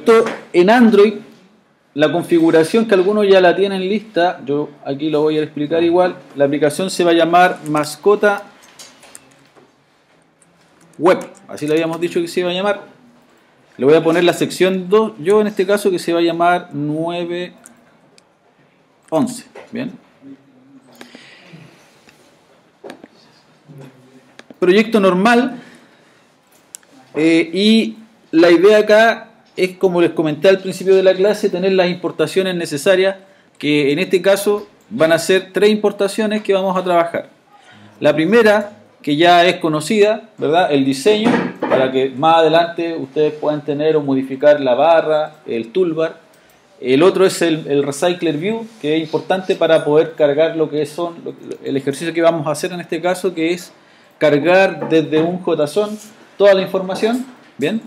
esto en Android, la configuración que algunos ya la tienen lista, yo aquí lo voy a explicar igual. La aplicación se va a llamar Mascota Web, así le habíamos dicho que se iba a llamar. Le voy a poner la sección 2, yo en este caso, que se va a llamar 9.11. Bien. Proyecto normal, y la idea acá es, como les comenté al principio de la clase, tener las importaciones necesarias, que en este caso van a ser 3 importaciones que vamos a trabajar. La primera, que ya es conocida, ¿verdad? El diseño, para que más adelante ustedes puedan tener o modificar la barra, el toolbar. El otro es el Recycler View, que es importante para poder cargar lo que son el ejercicio que vamos a hacer en este caso, que es cargar desde un JSON toda la información. Bien.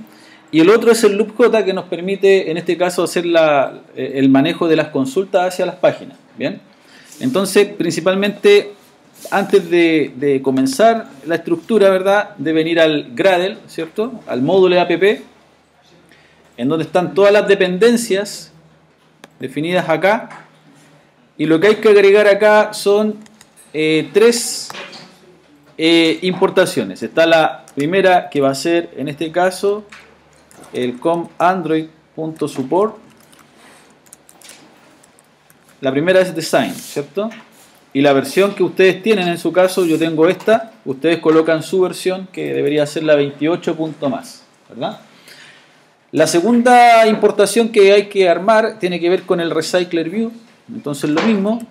Y el otro es el Loop J, que nos permite en este caso hacer el manejo de las consultas hacia las páginas. Bien. Entonces, principalmente, antes de comenzar la estructura, ¿verdad?, deben ir al Gradle, ¿cierto?, al módulo app, en donde están todas las dependencias definidas acá, y lo que hay que agregar acá son 3 importaciones. Está la primera, que va a ser en este caso el com_android.support. La primera es design, ¿cierto? Y la versión que ustedes tienen, en su caso, yo tengo esta, ustedes colocan su versión, que debería ser la 28 punto más, ¿verdad? La segunda importación que hay que armar tiene que ver con el Recycler View. Entonces lo mismo,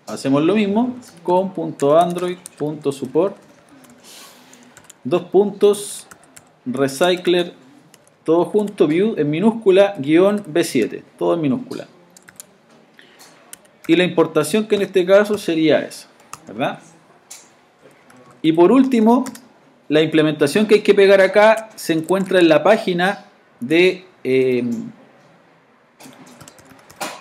hacemos lo mismo, com.android.support, Recycler, todo junto, View en minúscula, -B7, todo en minúscula. Y la importación, que en este caso sería esa, ¿verdad? Y por último, la implementación que hay que pegar acá se encuentra en la página de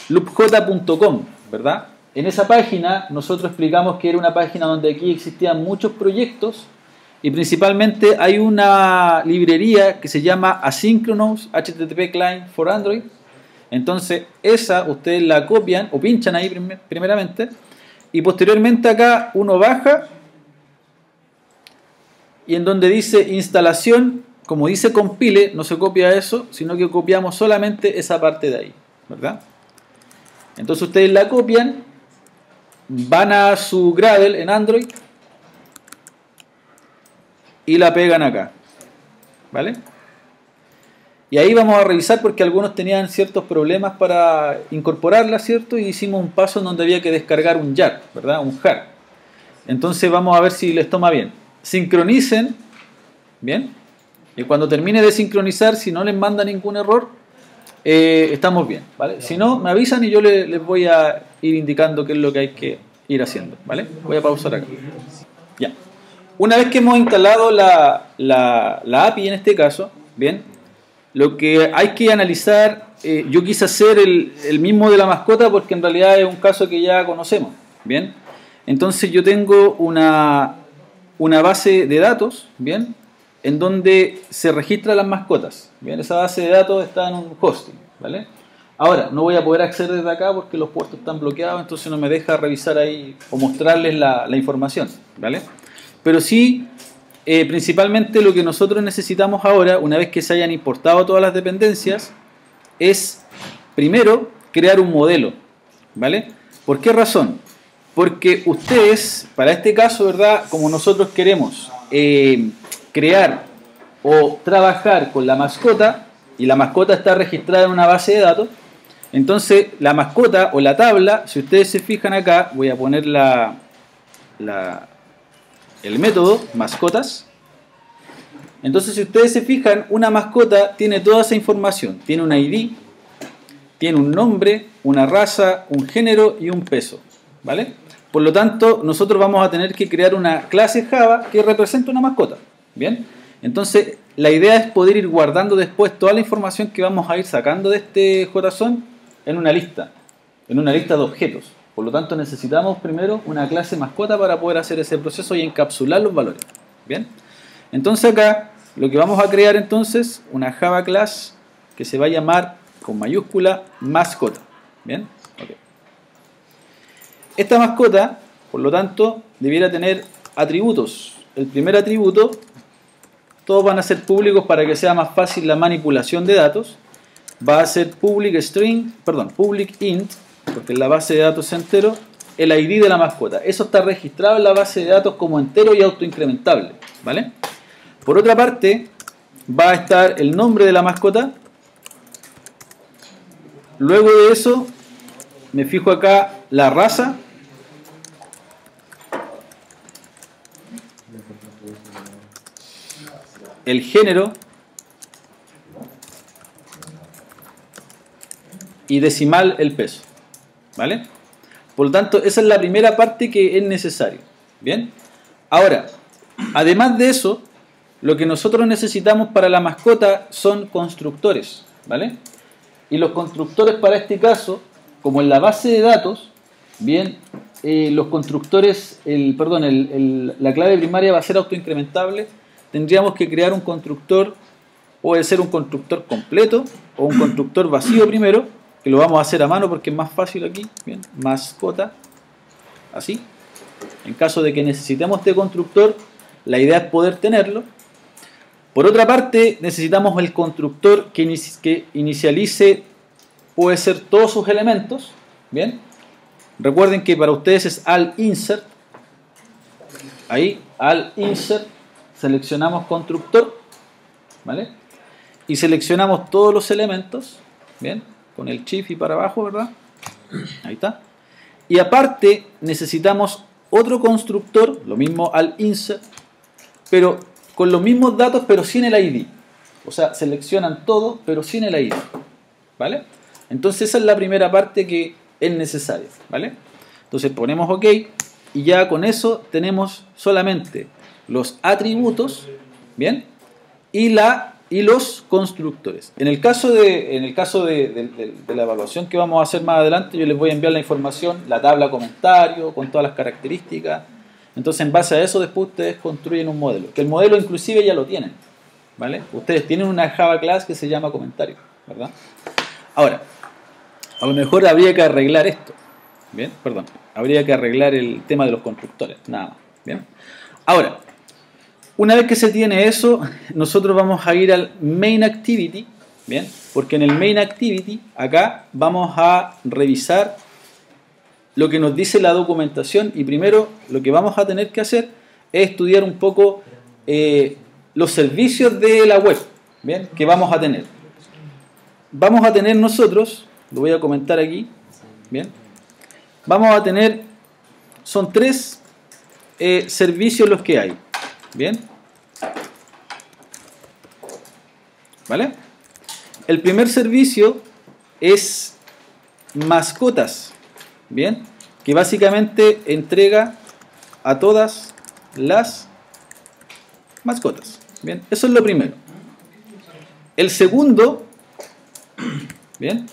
loopj.com, ¿verdad? En esa página nosotros explicamos que era una página donde aquí existían muchos proyectos, y principalmente hay una librería que se llama Asynchronous HTTP Client for Android. Entonces esa ustedes la copian o pinchan ahí primeramente, y posteriormente acá uno baja, y en donde dice instalación, como dice compile, no se copia eso, sino que copiamos solamente esa parte de ahí, ¿verdad? Entonces ustedes la copian, van a su Gradle en Android y la pegan acá, ¿vale? Y ahí vamos a revisar, porque algunos tenían ciertos problemas para incorporarla, ¿cierto? Y hicimos un paso en donde había que descargar un jar, ¿verdad? Un jar. Entonces vamos a ver si les toma bien. Sincronicen, ¿bien? Y cuando termine de sincronizar, si no les manda ningún error, estamos bien, ¿vale? Si no, me avisan y yo les voy a ir indicando qué es lo que hay que ir haciendo, ¿vale? Voy a pausar acá. Ya. Una vez que hemos instalado la API en este caso, ¿bien? Lo que hay que analizar, yo quise hacer el mismo de la mascota, porque en realidad es un caso que ya conocemos, ¿bien? Entonces yo tengo una base de datos, ¿bien?, en donde se registran las mascotas, ¿bien? Esa base de datos está en un hosting, ¿vale? Ahora, no voy a poder acceder desde acá porque los puertos están bloqueados, entonces no me deja revisar ahí o mostrarles la información, ¿vale? Pero sí, principalmente lo que nosotros necesitamos ahora, una vez que se hayan importado todas las dependencias, es primero crear un modelo, ¿vale? ¿Por qué razón? Porque ustedes, para este caso, ¿verdad?, como nosotros queremos crear o trabajar con la mascota, y la mascota está registrada en una base de datos, entonces la mascota o la tabla, si ustedes se fijan acá, voy a poner el método mascotas. Entonces, si ustedes se fijan, una mascota tiene toda esa información, tiene un ID, tiene un nombre, una raza, un género y un peso, ¿vale? Por lo tanto, nosotros vamos a tener que crear una clase Java que represente una mascota, ¿bien? Entonces, la idea es poder ir guardando después toda la información que vamos a ir sacando de este JSON en una lista de objetos. Por lo tanto, necesitamos primero una clase mascota para poder hacer ese proceso y encapsular los valores, ¿bien? Entonces acá lo que vamos a crear entonces, una Java class que se va a llamar con mayúscula mascota. ¿Bien? Okay. Esta mascota, por lo tanto, debiera tener atributos. El primer atributo, todos van a ser públicos para que sea más fácil la manipulación de datos. Va a ser public int, porque en la base de datos es entero, el ID de la mascota. Eso está registrado en la base de datos como entero y autoincrementable, ¿vale? Por otra parte, va a estar el nombre de la mascota. Luego de eso, me fijo acá la raza. El género. Y decimal el peso, ¿vale? Por lo tanto, esa es la primera parte que es necesaria. ¿Bien? Ahora, además de eso, lo que nosotros necesitamos para la mascota son constructores, ¿vale? Y los constructores para este caso, como en la base de datos, bien, los constructores, la clave primaria va a ser autoincrementable, tendríamos que crear un constructor, puede ser un constructor completo o un constructor vacío primero, que lo vamos a hacer a mano porque es más fácil aquí, bien, mascota, así. En caso de que necesitemos este constructor, la idea es poder tenerlo. Por otra parte, necesitamos el constructor que inicialice, puede ser todos sus elementos, bien. Recuerden que para ustedes es al insert, ahí, al insert, seleccionamos constructor, ¿vale? Y seleccionamos todos los elementos, bien, con el shift y para abajo, ¿verdad? Ahí está. Y aparte necesitamos otro constructor, lo mismo al insert, pero con los mismos datos pero sin el ID. O sea, seleccionan todo pero sin el ID, ¿vale? Entonces esa es la primera parte que es necesaria, ¿vale? Entonces ponemos OK y ya con eso tenemos solamente los atributos, ¿bien? Y los constructores. En el caso de la evaluación que vamos a hacer más adelante, yo les voy a enviar la información, la tabla comentario, con todas las características. Entonces, en base a eso, después ustedes construyen un modelo. Que el modelo inclusive ya lo tienen, ¿vale? Ustedes tienen una Java class que se llama comentario, ¿verdad? Ahora, a lo mejor habría que arreglar esto. ¿Bien? Perdón. Habría que arreglar el tema de los constructores, nada más. ¿Bien? Ahora, una vez que se tiene eso, nosotros vamos a ir al main activity, ¿bien? Porque en el main activity, acá vamos a revisar lo que nos dice la documentación y primero lo que vamos a tener que hacer es estudiar un poco los servicios de la web, ¿bien? Que vamos a tener. Vamos a tener nosotros, lo voy a comentar aquí, ¿bien? Vamos a tener, son tres servicios los que hay. ¿Bien? ¿Vale? El primer servicio es mascotas. ¿Bien? Que básicamente entrega a todas las mascotas. ¿Bien? Eso es lo primero. El segundo, ¿bien?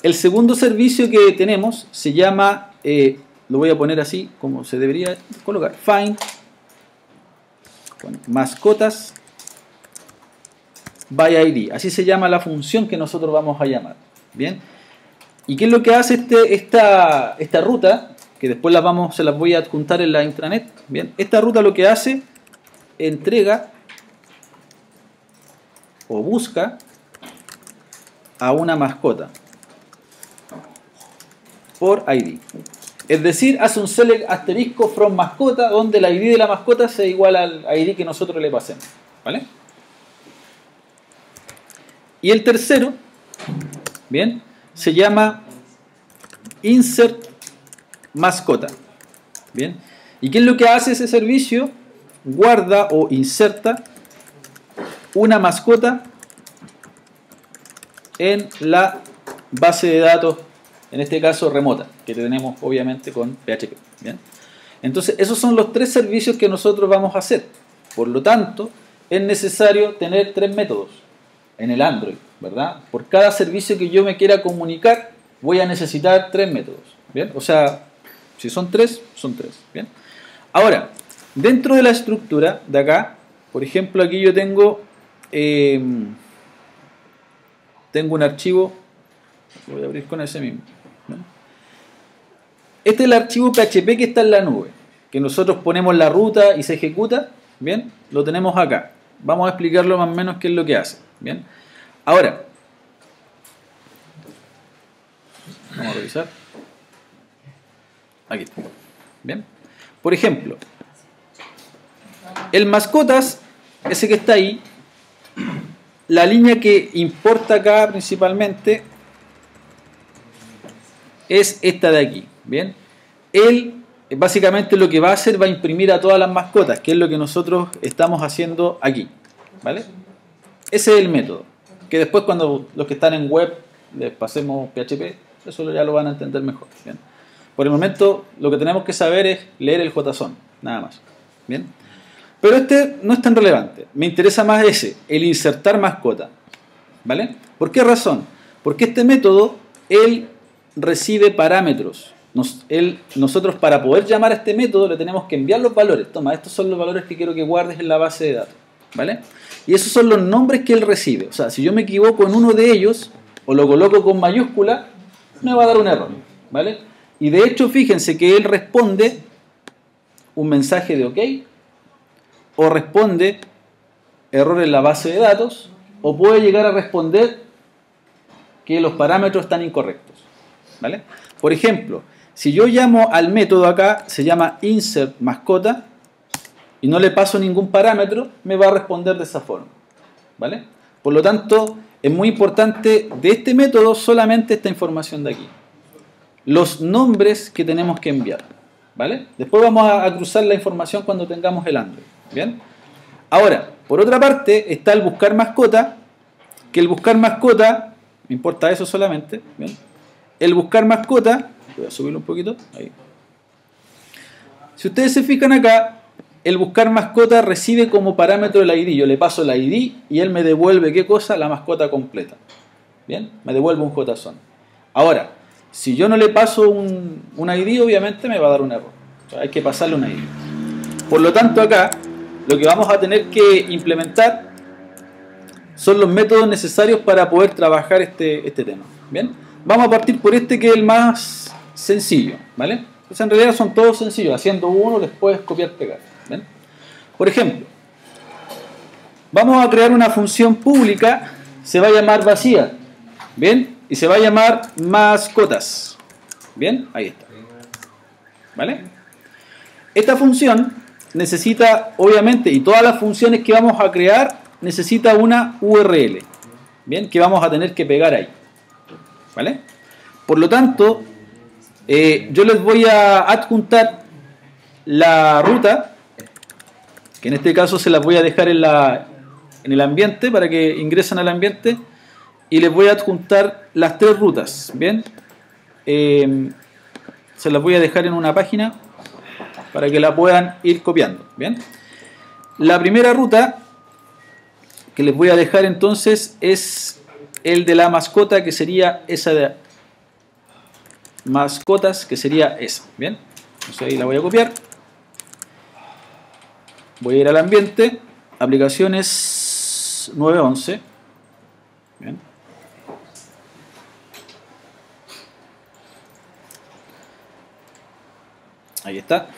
El segundo servicio que tenemos se llama, lo voy a poner así como se debería colocar, find mascotas by ID, así se llama la función que nosotros vamos a llamar. Bien, ¿y qué es lo que hace esta ruta? Que después se las voy a adjuntar en la intranet. Bien, esta ruta lo que hace, entrega o busca a una mascota por ID. Es decir, hace un select asterisco from mascota donde el ID de la mascota sea igual al ID que nosotros le pasemos. ¿Vale? Y el tercero, bien, se llama insert mascota. Bien. ¿Y qué es lo que hace ese servicio? Guarda o inserta una mascota en la base de datos, en este caso remota, que tenemos obviamente con PHP. ¿Bien? Entonces, esos son los tres servicios que nosotros vamos a hacer. Por lo tanto, es necesario tener tres métodos en el Android, ¿verdad? Por cada servicio que yo me quiera comunicar, voy a necesitar tres métodos. ¿Bien? O sea, si son tres, son tres. ¿Bien? Ahora, dentro de la estructura de acá, Por ejemplo, aquí yo tengo un archivo, lo voy a abrir con ese mismo, ¿no? Este es el archivo PHP que está en la nube, que nosotros ponemos la ruta y se ejecuta, ¿bien? Lo tenemos acá. Vamos a explicarlo más o menos qué es lo que hace, ¿bien? Ahora, vamos a revisar. Aquí está, ¿bien? Por ejemplo, el mascotas, ese que está ahí, la línea que importa acá principalmente es esta de aquí, ¿bien? Él básicamente lo que va a hacer va a imprimir a todas las mascotas, que es lo que nosotros estamos haciendo aquí, ¿vale? Ese es el método, que después cuando los que están en web les pasemos PHP, eso ya lo van a entender mejor, ¿bien? Por el momento lo que tenemos que saber es leer el JSON, nada más, ¿bien? Pero este no es tan relevante, me interesa más ese, el insertar mascota, ¿vale? ¿Por qué razón? Porque este método, él recibe parámetros. Nosotros para poder llamar a este método le tenemos que enviar los valores. Toma, estos son los valores que quiero que guardes en la base de datos, ¿vale? Y esos son los nombres que él recibe. O sea, si yo me equivoco en uno de ellos o lo coloco con mayúscula, me va a dar un error, ¿vale? Y de hecho, fíjense que él responde un mensaje de OK, o responde error en la base de datos, o puede llegar a responder que los parámetros están incorrectos, ¿vale? Por ejemplo, si yo llamo al método acá, se llama insert mascota, y no le paso ningún parámetro, me va a responder de esa forma, ¿vale? Por lo tanto, es muy importante de este método solamente esta información de aquí. Los nombres que tenemos que enviar, ¿vale? Después vamos a cruzar la información cuando tengamos el Android, ¿bien? Ahora, por otra parte, está el buscar mascota, que el buscar mascota, me importa eso solamente, ¿bien? El buscar mascota, voy a subirlo un poquito, ahí. Si ustedes se fijan acá, el buscar mascota recibe como parámetro el ID. Yo le paso el ID y él me devuelve, ¿qué cosa? La mascota completa. ¿Bien? Me devuelve un JSON. Ahora, si yo no le paso un ID, obviamente me va a dar un error. O sea, hay que pasarle un ID. Por lo tanto, acá, lo que vamos a tener que implementar son los métodos necesarios para poder trabajar este tema. ¿Bien? Vamos a partir por este, que es el más sencillo, ¿vale? Entonces, en realidad son todos sencillos. Haciendo uno, después copiar, pegar. ¿Bien? Por ejemplo, vamos a crear una función pública, se va a llamar vacía, ¿bien? Y se va a llamar mascotas, ¿bien? Ahí está, ¿vale? Esta función necesita, obviamente, y todas las funciones que vamos a crear, necesita una URL, ¿bien? Que vamos a tener que pegar ahí, ¿vale? Por lo tanto, yo les voy a adjuntar la ruta, que en este caso se las voy a dejar en el ambiente para que ingresen al ambiente, y les voy a adjuntar las tres rutas, ¿bien? Se las voy a dejar en una página para que la puedan ir copiando, ¿bien? La primera ruta que les voy a dejar entonces es el de la mascota, que sería esa de mascotas, que sería esa, ¿bien? Entonces ahí la voy a copiar. Voy a ir al ambiente, aplicaciones 911. Bien. Ahí está.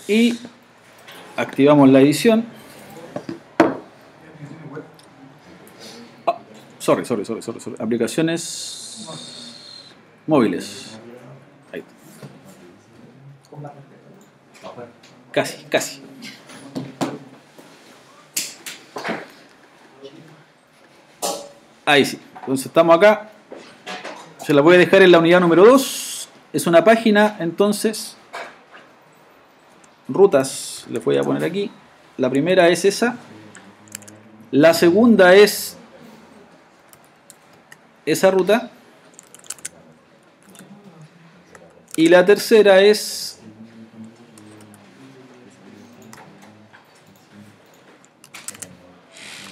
Y activamos la edición. Sorry. Aplicaciones móviles. Ahí está. Casi. Ahí sí. Entonces estamos acá. Se la voy a dejar en la unidad número 2. Es una página, entonces. Rutas, les voy a poner aquí. La primera es esa. La segunda es esa ruta. Y la tercera es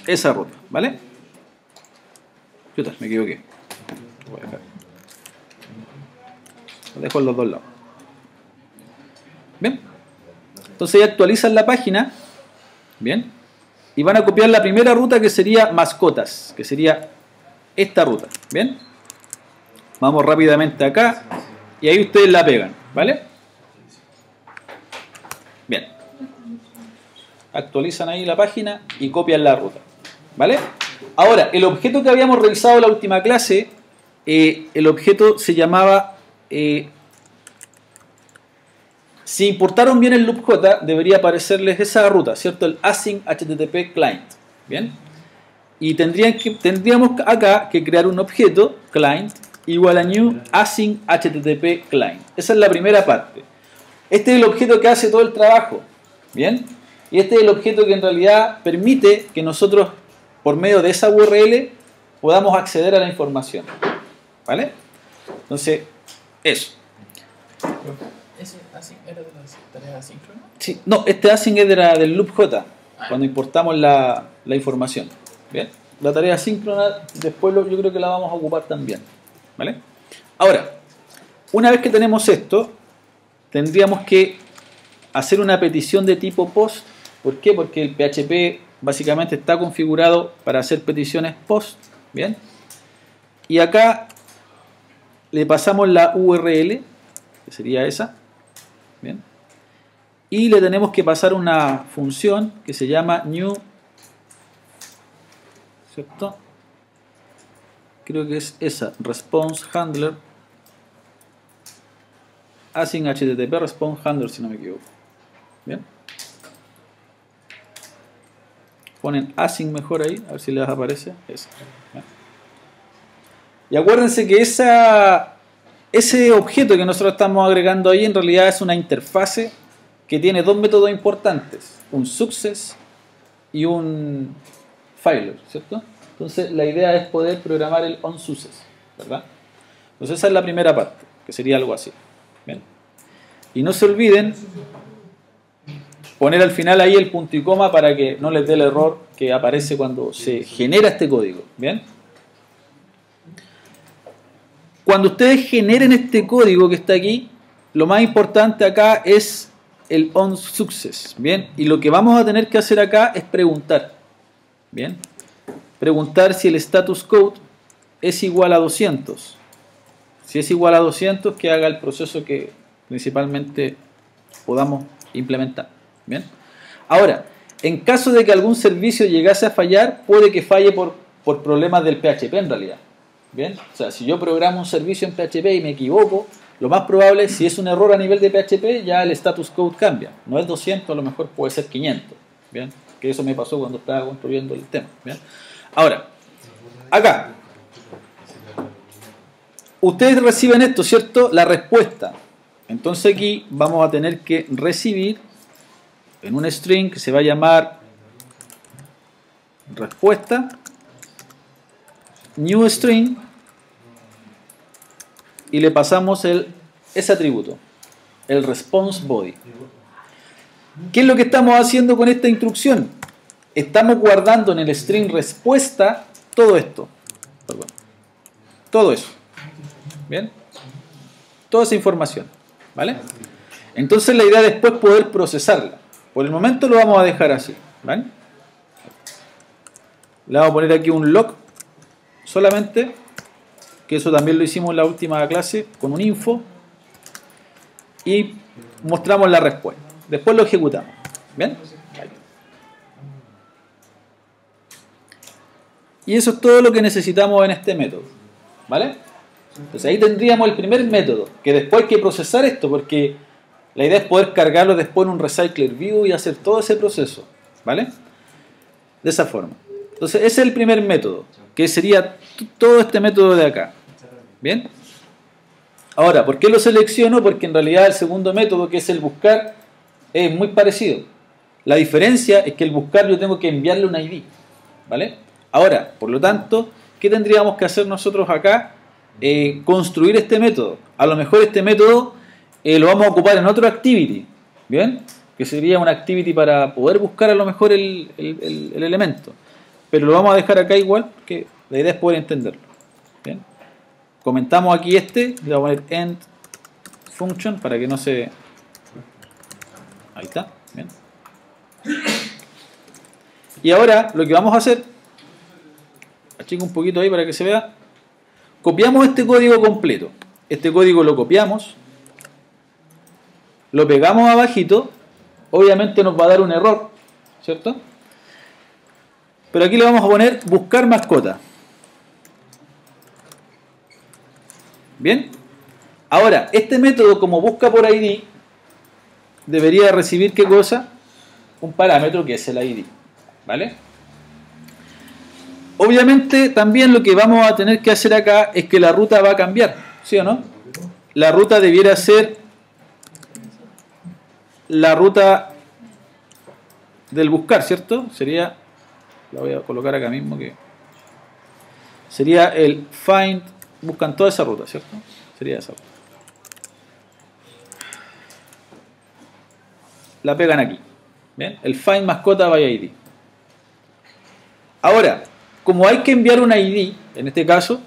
esa ruta, ¿vale? Chuta, me equivoqué. Lo dejo en los dos lados. Bien. Entonces ya actualizan la página Bien. Y van a copiar la primera ruta, que sería mascotas, que sería esta ruta. Bien. Vamos rápidamente acá y ahí ustedes la pegan, ¿vale? Bien. Actualizan ahí la página y copian la ruta, ¿vale? Ahora, el objeto que habíamos revisado en la última clase, el objeto se llamaba... si importaron bien el loop J, debería aparecerles esa ruta, ¿cierto? El async HTTP client, ¿bien? Y tendríamos acá que crear un objeto, client, igual a new async HTTP client. Esa es la primera parte. Este es el objeto que hace todo el trabajo, ¿bien? Y este es el objeto que en realidad permite que nosotros, por medio de esa URL, podamos acceder a la información, ¿vale? Entonces, eso. ¿Ese async era de las tareas asíncronas? Sí, no, este async era del loop J, cuando importamos la información. Bien, la tarea asíncrona después yo creo que la vamos a ocupar también, ¿vale? Ahora, una vez que tenemos esto, tendríamos que hacer una petición de tipo POST. ¿Por qué? Porque el PHP básicamente está configurado para hacer peticiones POST, ¿bien? Y acá le pasamos la URL, que sería esa, ¿bien? Y le tenemos que pasar una función que se llama new, ¿cierto? Creo que es esa, response handler, async HTTP response handler, si no me equivoco. Bien. Ponen async mejor ahí, a ver si les aparece. Esa. Bien. Y acuérdense que ese objeto que nosotros estamos agregando ahí en realidad es una interfase que tiene dos métodos importantes, un success y un failure, ¿cierto? Entonces la idea es poder programar el onSuccess, ¿verdad? Entonces esa es la primera parte, que sería algo así. Bien. Y no se olviden poner al final ahí el punto y coma para que no les dé el error que aparece cuando se genera este código. Bien. Cuando ustedes generen este código que está aquí, lo más importante acá es el onSuccess, ¿bien? Y lo que vamos a tener que hacer acá es preguntar, ¿bien? Preguntar si el status code es igual a 200. Si es igual a 200, que haga el proceso que principalmente podamos implementar, ¿bien? Ahora, en caso de que algún servicio llegase a fallar, puede que falle por problemas del PHP en realidad. Bien, o sea, si yo programo un servicio en PHP y me equivoco, lo más probable, si es un error a nivel de PHP, ya el status code cambia. No es 200, a lo mejor puede ser 500. Bien, que eso me pasó cuando estaba construyendo el tema. Bien, ahora, acá, ustedes reciben esto, ¿cierto? La respuesta. Entonces aquí vamos a tener que recibir en un string que se va a llamar respuesta, new string, y le pasamos ese atributo, el response body. ¿Qué es lo que estamos haciendo con esta instrucción? Estamos guardando en el string respuesta todo esto. Perdón. Todo eso. ¿Bien? Toda esa información. ¿Vale? Entonces la idea después es poder procesarla. Por el momento lo vamos a dejar así. ¿Vale? Le vamos a poner aquí un log solamente, que eso también lo hicimos en la última clase con un info, y mostramos la respuesta. Después lo ejecutamos. ¿Bien? Y eso es todo lo que necesitamos en este método. ¿Vale? Entonces ahí tendríamos el primer método, que después hay que procesar esto, porque la idea es poder cargarlo después en un recycler view y hacer todo ese proceso. ¿Vale? De esa forma. Entonces ese es el primer método, que sería todo este método de acá. ¿Bien? Ahora, ¿por qué lo selecciono? Porque en realidad el segundo método, que es el buscar, es muy parecido. La diferencia es que el buscar yo tengo que enviarle un ID. ¿Vale? Ahora, por lo tanto, ¿qué tendríamos que hacer nosotros acá? Construir este método. A lo mejor este método lo vamos a ocupar en otro activity. ¿Bien? Que sería una activity para poder buscar a lo mejor el elemento. Pero lo vamos a dejar acá igual, porque la idea es poder entenderlo. ¿Bien? Comentamos aquí le voy a poner end function para que no se... Ahí está. Bien. Y ahora lo que vamos a hacer, achico un poquito ahí para que se vea, copiamos este código completo. Este código lo copiamos, lo pegamos abajito, obviamente nos va a dar un error, ¿cierto? Pero aquí le vamos a poner buscar mascota. Bien. Ahora, este método como busca por ID debería recibir ¿qué cosa? Un parámetro que es el ID, ¿vale? Obviamente también lo que vamos a tener que hacer acá es que la ruta va a cambiar, ¿sí o no? La ruta debiera ser la ruta del buscar, ¿cierto? Sería, la voy a colocar acá mismo, que sería el find, buscan toda esa ruta, ¿cierto? Sería esa ruta. La pegan aquí, ¿bien? El find mascota by ID. Ahora, como hay que enviar un ID, en este caso,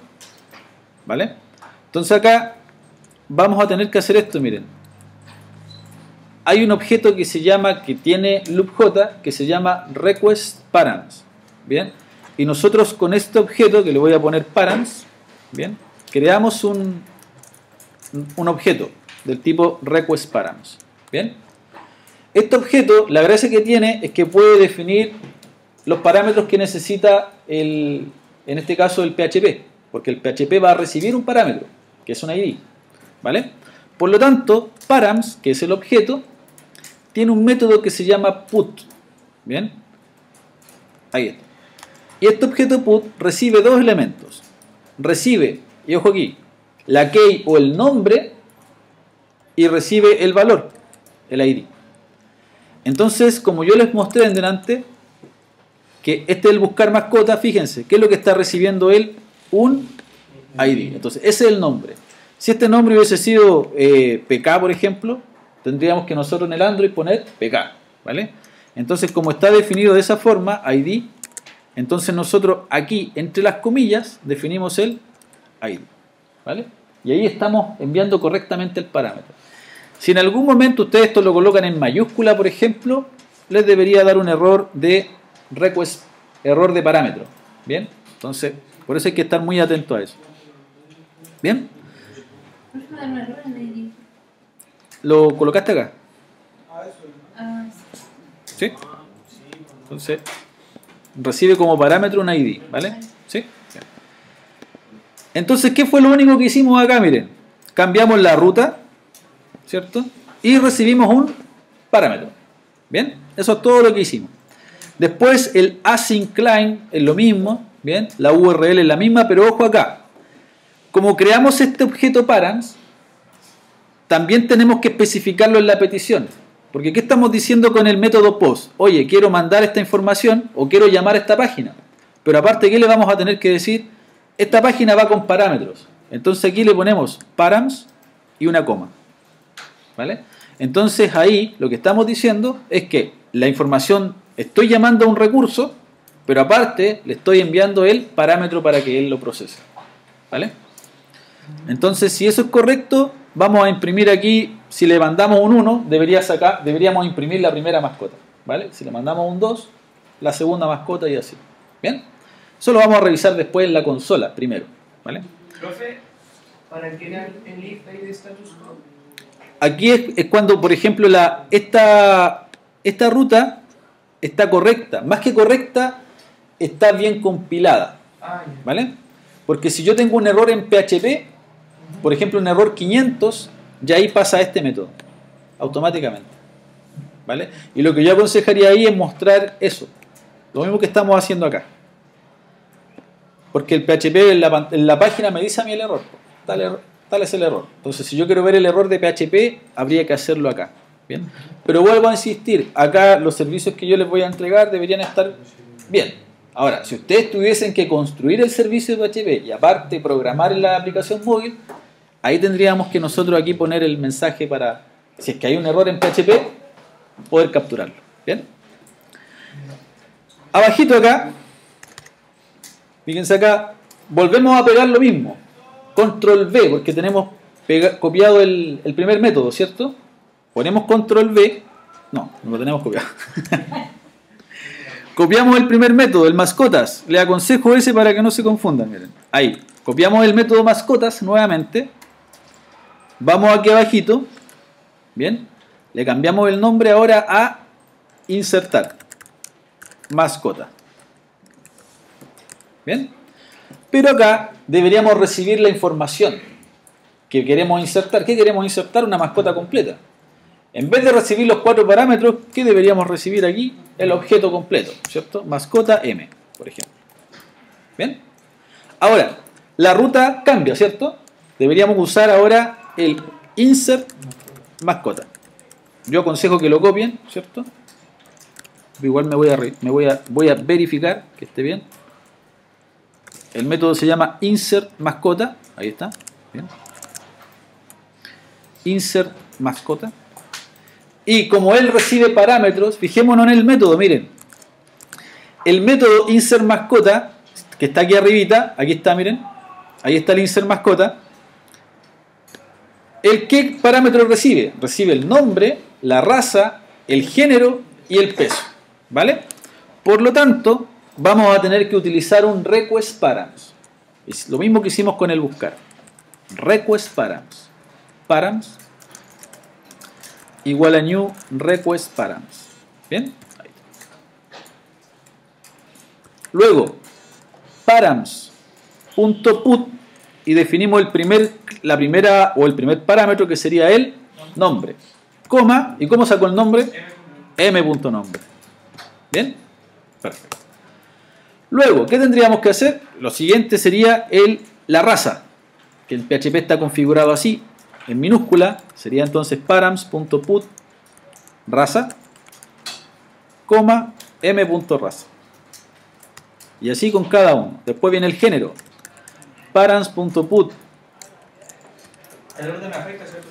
¿vale? Entonces acá vamos a tener que hacer esto, miren. Hay un objeto que se llama, que tiene loopj, que se llama request params, ¿bien? Y nosotros con este objeto, que le voy a poner params, ¿bien? Creamos un objeto del tipo request params, ¿bien? Este objeto, la gracia que tiene es que puede definir los parámetros que necesita en este caso el PHP, porque el PHP va a recibir un parámetro, que es un ID, ¿vale? Por lo tanto, params, que es el objeto, tiene un método que se llama put, ¿bien? Ahí está. Y este objeto put recibe dos elementos. Recibe, y ojo aquí, la key o el nombre, y recibe el valor, el ID. Entonces, como yo les mostré en delante, que este es el buscar mascota, fíjense, ¿qué es lo que está recibiendo él? Un ID. Entonces, ese es el nombre. Si este nombre hubiese sido PK, por ejemplo, tendríamos que nosotros en el Android poner PK, ¿vale? Entonces, como está definido de esa forma, ID, entonces nosotros aquí, entre las comillas, definimos el ID, ¿vale? Y ahí estamos enviando correctamente el parámetro. Si en algún momento ustedes esto lo colocan en mayúscula, por ejemplo, les debería dar un error de request, error de parámetro. ¿Bien? Entonces, por eso hay que estar muy atento a eso. ¿Bien? ¿Lo colocaste acá? ¿Sí? Entonces, recibe como parámetro un ID, ¿vale? ¿Sí? Entonces, ¿qué fue lo único que hicimos acá? Miren, cambiamos la ruta, ¿cierto? Y recibimos un parámetro. ¿Bien? Eso es todo lo que hicimos. Después el async-client es lo mismo, ¿bien? La URL es la misma, pero ojo acá. Como creamos este objeto params, también tenemos que especificarlo en la petición. Porque ¿qué estamos diciendo con el método post? Oye, quiero mandar esta información o quiero llamar a esta página. Pero aparte, ¿qué le vamos a tener que decir? Esta página va con parámetros. Entonces aquí le ponemos params y una coma. ¿Vale? Entonces ahí lo que estamos diciendo es que la información, estoy llamando a un recurso, pero aparte le estoy enviando el parámetro para que él lo procese. ¿Vale? Entonces si eso es correcto, vamos a imprimir aquí, si le mandamos un 1, deberíamos imprimir la primera mascota. ¿Vale? Si le mandamos un 2, la segunda mascota y así. ¿Bien? Eso lo vamos a revisar después en la consola, primero. ¿Vale? Profe, ¿para qué era el if ahí de status quo? Aquí es cuando, por ejemplo, esta ruta está correcta. Más que correcta, está bien compilada. ¿Vale? Porque si yo tengo un error en PHP, por ejemplo, un error 500, ya ahí pasa este método, automáticamente. ¿Vale? Y lo que yo aconsejaría ahí es mostrar eso. Lo mismo que estamos haciendo acá. Porque el PHP en la página me dice a mí el error. Tal es el error. Entonces, si yo quiero ver el error de PHP, habría que hacerlo acá. ¿Bien? Pero vuelvo a insistir, acá los servicios que yo les voy a entregar deberían estar bien. Ahora, si ustedes tuviesen que construir el servicio de PHP y aparte programar en la aplicación móvil, ahí tendríamos que nosotros aquí poner el mensaje para, si es que hay un error en PHP, poder capturarlo. ¿Bien? Abajito acá, fíjense acá, volvemos a pegar lo mismo. Control V, porque tenemos copiado el primer método, ¿cierto? Ponemos Control V. No lo tenemos copiado. Copiamos el primer método, el mascotas. Les aconsejo ese para que no se confundan. Miren, ahí. Copiamos el método mascotas nuevamente. Vamos aquí abajito. Bien. Le cambiamos el nombre ahora a insertar. Mascota. Bien. Pero acá deberíamos recibir la información que queremos insertar. ¿Qué queremos insertar? Una mascota completa. En vez de recibir los 4 parámetros, ¿qué deberíamos recibir aquí? El objeto completo, ¿cierto? Mascota M, por ejemplo. ¿Bien? Ahora, la ruta cambia, ¿cierto? Deberíamos usar ahora el insert mascota. Yo aconsejo que lo copien, ¿cierto? Igual voy a verificar que esté bien. El método se llama insert mascota. Ahí está. Bien. Insert mascota. Y como él recibe parámetros, fijémonos en el método, miren. El método insert mascota, que está aquí arribita, aquí está, miren. Ahí está el insert mascota. ¿El qué parámetro recibe? Recibe el nombre, la raza, el género y el peso. ¿Vale? Por lo tanto, vamos a tener que utilizar un request params. Es lo mismo que hicimos con el buscar. Request params. Params igual a new request params. ¿Bien? Ahí. Luego, params.put y definimos el primer parámetro que sería el nombre. Coma, ¿y cómo sacó el nombre? m.nombre. ¿Bien? Perfecto. Luego, ¿qué tendríamos que hacer? Lo siguiente sería la raza, que el PHP está configurado así, en minúscula, sería entonces params.put raza, coma, m.raza. Y así con cada uno. Después viene el género, params.put. ¿El orden afecta, cierto?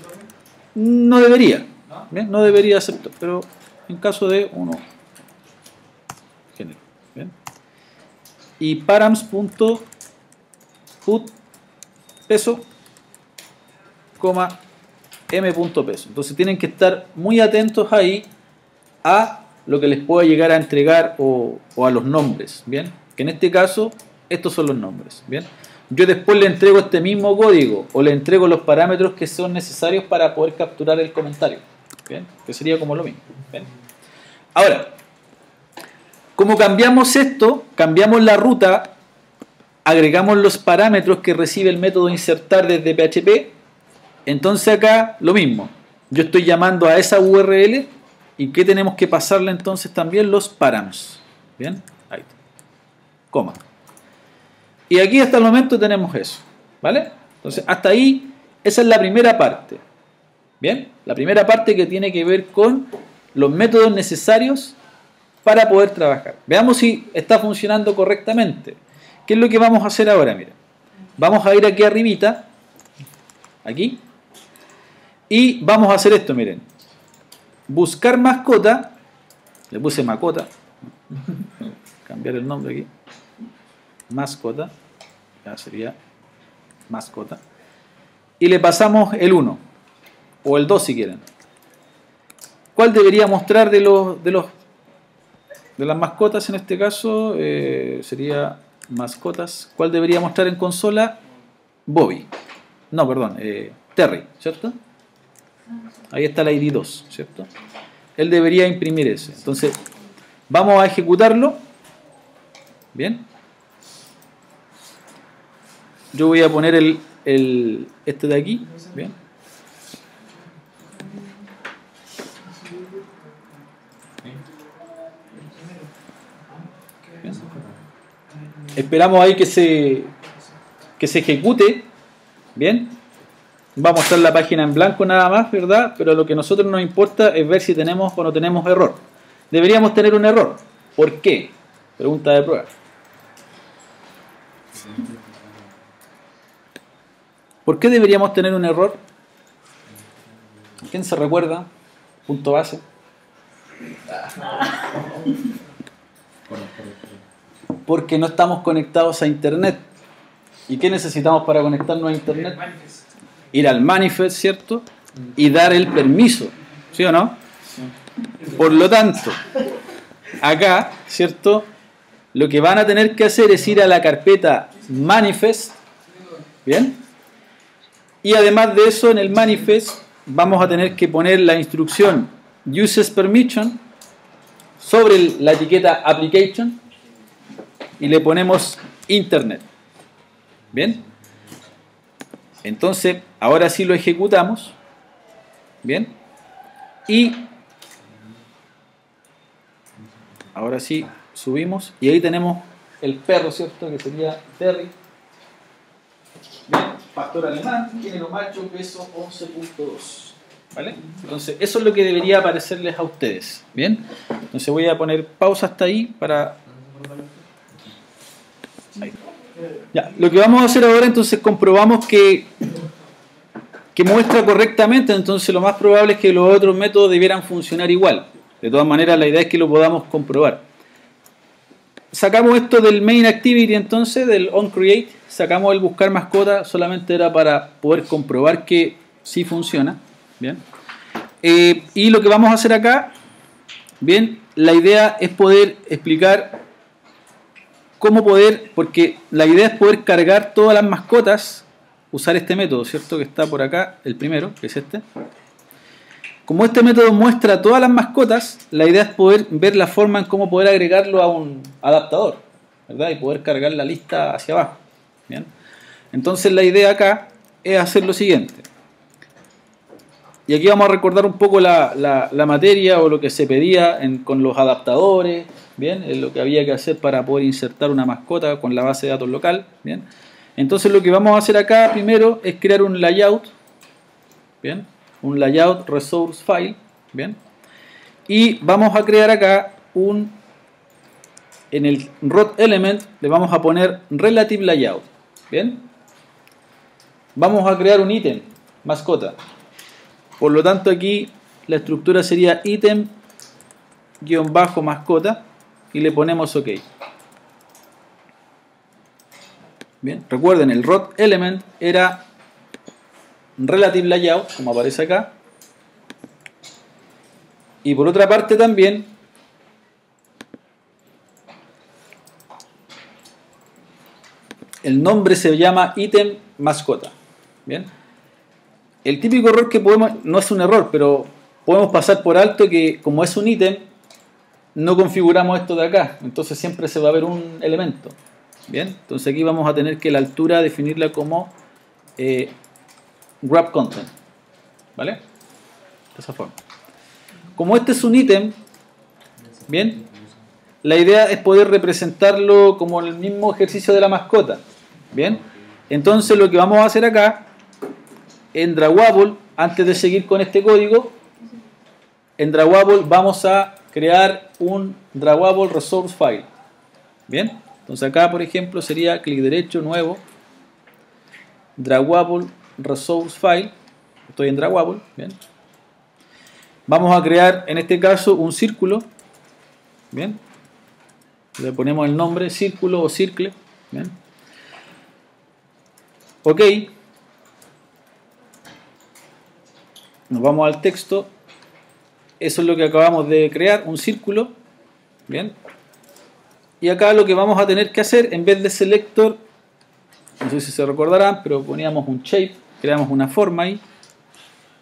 No debería, ¿no? Bien, no debería aceptar, pero en caso de uno, género. Bien. Y params.put peso, m.peso. Entonces tienen que estar muy atentos ahí a lo que les pueda llegar a entregar o a los nombres, ¿bien? Que en este caso, estos son los nombres, ¿bien? Yo después le entrego este mismo código o le entrego los parámetros que son necesarios para poder capturar el comentario, ¿bien? Que sería como lo mismo, ¿bien? Ahora, como cambiamos esto, cambiamos la ruta, agregamos los parámetros que recibe el método insertar desde PHP. Entonces acá lo mismo, yo estoy llamando a esa URL y ¿qué tenemos que pasarle entonces también? Los params. Bien, ahí está. Coma. Y aquí hasta el momento tenemos eso, ¿vale? Entonces hasta ahí, esa es la primera parte. Bien, la primera parte que tiene que ver con los métodos necesarios para poder trabajar. Veamos si está funcionando correctamente. ¿Qué es lo que vamos a hacer ahora? Mira, vamos a ir aquí arribita, aquí, y vamos a hacer esto, miren. Buscar mascota, le puse macota, cambiar el nombre aquí, mascota, ya sería mascota, y le pasamos el 1, o el 2 si quieren. ¿Cuál debería mostrar de las mascotas en este caso? Sería mascotas. ¿Cuál debería mostrar en consola? Bobby. No, perdón, Terry, ¿cierto? Ahí está la ID 2, ¿cierto? Él debería imprimir ese. Entonces, vamos a ejecutarlo. Bien. Yo voy a poner este de aquí. Bien. Bien. Esperamos ahí que se ejecute. Bien. Va a mostrar la página en blanco nada más, ¿verdad? Pero lo que a nosotros nos importa es ver si tenemos o no tenemos error. Deberíamos tener un error. ¿Por qué? Pregunta de prueba. ¿Por qué deberíamos tener un error? ¿Quién se recuerda? Punto base. Porque no estamos conectados a Internet. ¿Y qué necesitamos para conectarnos a Internet? Ir al manifest, ¿cierto? Y dar el permiso, ¿sí o no? Por lo tanto, acá, ¿cierto? Lo que van a tener que hacer es ir a la carpeta manifest, ¿bien? Y además de eso, en el manifest vamos a tener que poner la instrucción uses permission sobre la etiqueta application y le ponemos internet, ¿bien? Entonces, ahora sí lo ejecutamos, ¿bien? Y ahora sí subimos y ahí tenemos el perro, ¿cierto? Que sería Terry. Bien, pastor alemán, género macho, peso 11.2. ¿Vale? Entonces, eso es lo que debería aparecerles a ustedes. Bien, entonces voy a poner pausa hasta ahí para. Ahí. Ya, lo que vamos a hacer ahora, entonces comprobamos que muestra correctamente, entonces lo más probable es que los otros métodos debieran funcionar igual. De todas maneras, la idea es que lo podamos comprobar. Sacamos esto del main activity, entonces, del onCreate, sacamos el buscar mascota, solamente era para poder comprobar que sí funciona. Bien. Y lo que vamos a hacer acá, bien, la idea es poder explicar cómo poder, porque la idea es poder cargar todas las mascotas, usar este método, ¿cierto? Que está por acá, el primero, que es este. Como este método muestra todas las mascotas, la idea es poder ver la forma en cómo poder agregarlo a un adaptador, ¿verdad? Y poder cargar la lista hacia abajo. Bien. Entonces la idea acá es hacer lo siguiente. Y aquí vamos a recordar un poco la materia o lo que se pedía con los adaptadores, ¿bien? Es lo que había que hacer para poder insertar una mascota con la base de datos local, ¿bien? Entonces lo que vamos a hacer acá primero es crear un layout, ¿bien? Un layout resource file, ¿bien? Y vamos a crear acá en el root element le vamos a poner relative layout, ¿bien? Vamos a crear un ítem, mascota. Por lo tanto aquí la estructura sería ítem-mascota y le ponemos OK. Bien, recuerden, el root element era relative layout, como aparece acá. Y por otra parte también el nombre se llama ítem mascota. Bien. El típico error que no es un error, pero podemos pasar por alto que como es un ítem, no configuramos esto de acá. Entonces siempre se va a ver un elemento. Bien, entonces aquí vamos a tener que la altura definirla como grab content. ¿Vale? De esa forma. Como este es un ítem, bien, la idea es poder representarlo como el mismo ejercicio de la mascota. Bien, entonces lo que vamos a hacer acá en Drawable, antes de seguir con este código, en Drawable vamos a crear un Drawable Resource File. Bien, entonces acá por ejemplo sería clic derecho, nuevo, Drawable Resource File. Estoy en Drawable. Bien. Vamos a crear en este caso un círculo. Bien. Le ponemos el nombre círculo o circle. Bien. OK. Nos vamos al texto. Eso es lo que acabamos de crear, un círculo. Bien. Y acá lo que vamos a tener que hacer, en vez de selector, no sé si se recordarán, pero poníamos un shape, creamos una forma ahí.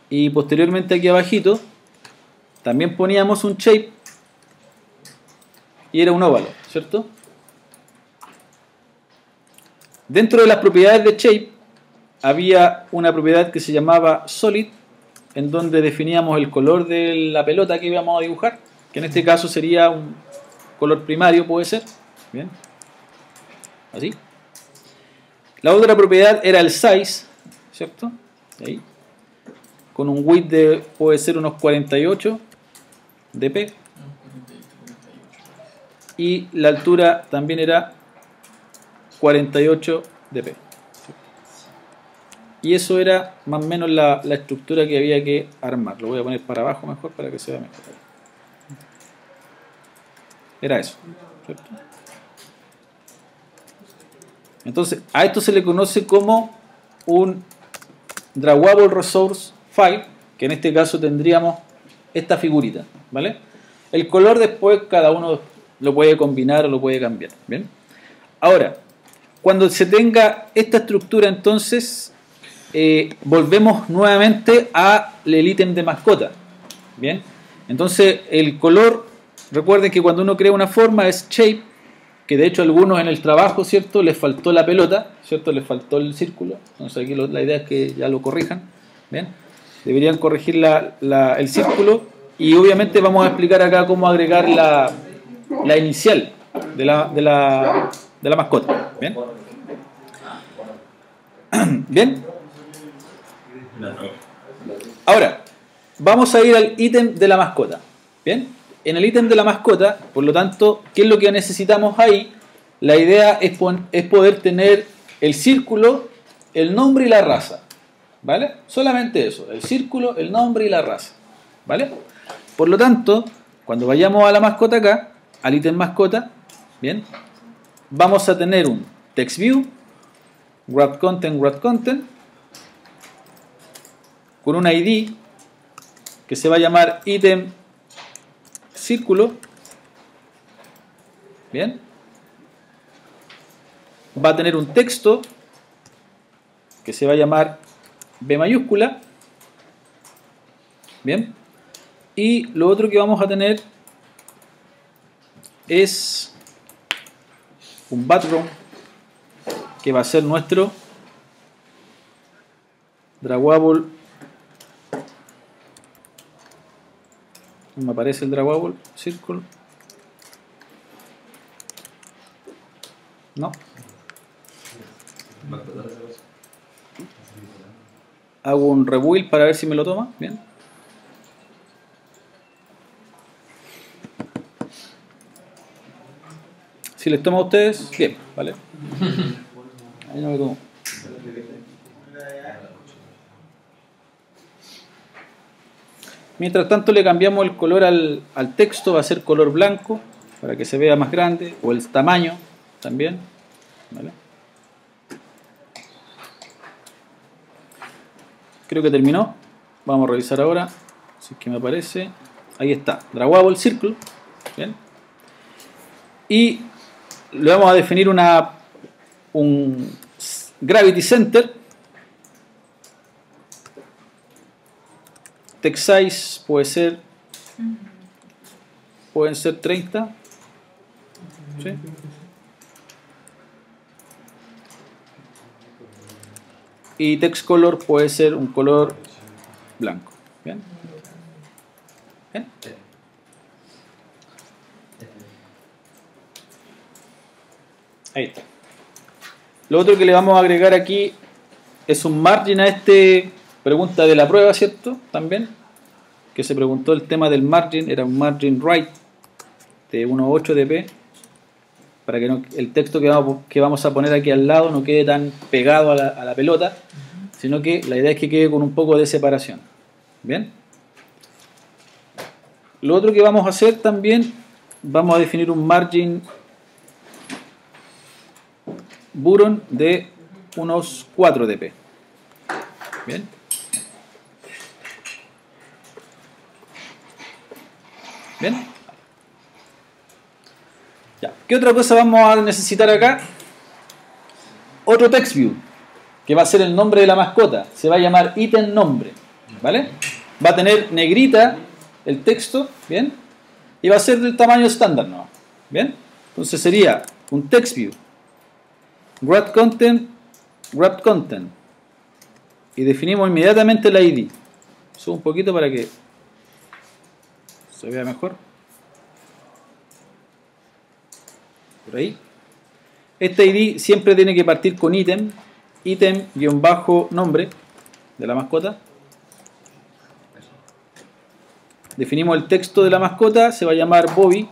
Y posteriormente aquí abajito, también poníamos un shape. Y era un óvalo, ¿cierto? Dentro de las propiedades de shape, había una propiedad que se llamaba solid, en donde definíamos el color de la pelota que íbamos a dibujar, que en este caso sería un color primario, puede ser. Bien. Así. La otra propiedad era el size, ¿cierto? Ahí. Con un width de, puede ser unos 48 dp. Y la altura también era 48 dp. Y eso era más o menos la estructura que había que armar. Lo voy a poner para abajo mejor para que se vea mejor. Era eso, ¿cierto? Entonces, a esto se le conoce como un Drawable Resource File, que en este caso tendríamos esta figurita, ¿vale? El color después cada uno lo puede combinar o lo puede cambiar. ¿Bien? Ahora, cuando se tenga esta estructura, entonces volvemos nuevamente al ítem de mascota. ¿Bien? Entonces, el color, recuerden que cuando uno crea una forma es shape, que de hecho algunos en el trabajo, ¿cierto? Les faltó la pelota, ¿cierto? Les faltó el círculo. Entonces aquí la idea es que ya lo corrijan. ¿Bien? Deberían corregir el círculo y obviamente vamos a explicar acá cómo agregar la inicial de la mascota. ¿Bien? ¿Bien? Ahora, vamos a ir al ítem de la mascota. ¿Bien? En el ítem de la mascota, por lo tanto, ¿qué es lo que necesitamos ahí? La idea es poder tener el círculo, el nombre y la raza. ¿Vale? Solamente eso, el círculo, el nombre y la raza. ¿Vale? Por lo tanto, cuando vayamos a la mascota acá, al ítem mascota, ¿bien? Vamos a tener un text view, wrap content, con un ID que se va a llamar ítem círculo. ¿Bien? Va a tener un texto que se va a llamar B mayúscula. Bien. Y lo otro que vamos a tener es un background que va a ser nuestro drawable. No me aparece el drawable circle. No. Hago un rebuild para ver si me lo toma. Bien. Si les toma a ustedes, bien, ¿vale? Ahí no me tomo. Mientras tanto le cambiamos el color al texto, va a ser color blanco para que se vea más grande, o el tamaño también, ¿vale? Creo que terminó. Vamos a revisar ahora si es que me aparece. Ahí está, drawable circle. Bien. Y le vamos a definir un gravity center. Text size pueden ser 30. ¿Sí? Y text color puede ser un color blanco. ¿Bien? ¿Bien? Ahí está. Lo otro que le vamos a agregar aquí es un margin a este pregunta de la prueba, ¿cierto? También, que se preguntó el tema del margin, era un margin right de 1.8 dp, para que el texto que vamos a poner aquí al lado no quede tan pegado a la pelota, sino que la idea es que quede con un poco de separación. ¿Bien? Lo otro que vamos a hacer también, vamos a definir un margin Buron de unos 4 dp. Bien. Bien. Ya. ¿Qué otra cosa vamos a necesitar acá? Otro text view, que va a ser el nombre de la mascota. Se va a llamar ítem nombre. ¿Vale? Va a tener negrita el texto. Bien. Y va a ser del tamaño estándar, ¿no? Bien. Entonces sería un text view. Wrap content. Y definimos inmediatamente el ID. Subo un poquito para que se vea mejor. Por ahí. Este ID siempre tiene que partir con ítem. Ítem-nombre de la mascota. Definimos el texto de la mascota. Se va a llamar Bobby.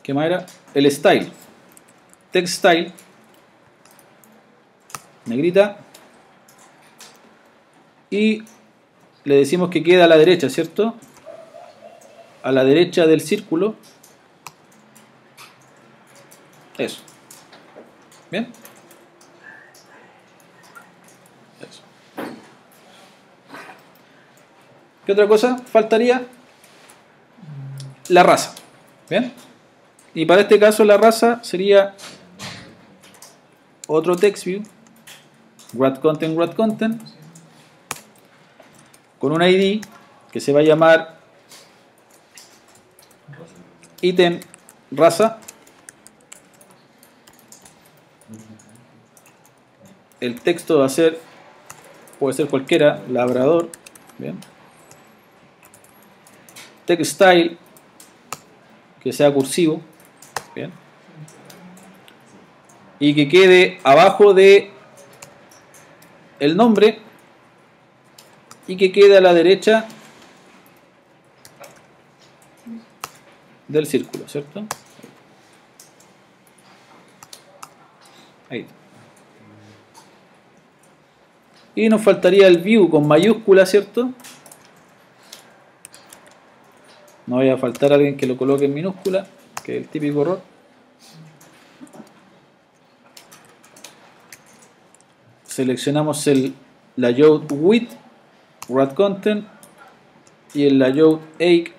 ¿Qué más era? El style. Text style. Negrita. Y le decimos que queda a la derecha, ¿cierto? A la derecha del círculo. Eso. ¿Bien? ¿Qué otra cosa faltaría? La raza. ¿Bien? Y para este caso la raza sería otro text view, grad content, con un ID que se va a llamar ítem raza. El texto va a ser, puede ser cualquiera, labrador. ¿Bien? Text style, que sea cursivo. ¿Bien? Y que quede abajo de el nombre y que quede a la derecha del círculo, ¿cierto? Ahí. Y nos faltaría el view con mayúscula, ¿cierto? No vaya a faltar alguien que lo coloque en minúscula, que es el típico error. Seleccionamos el layout width, grad content, y el layout age,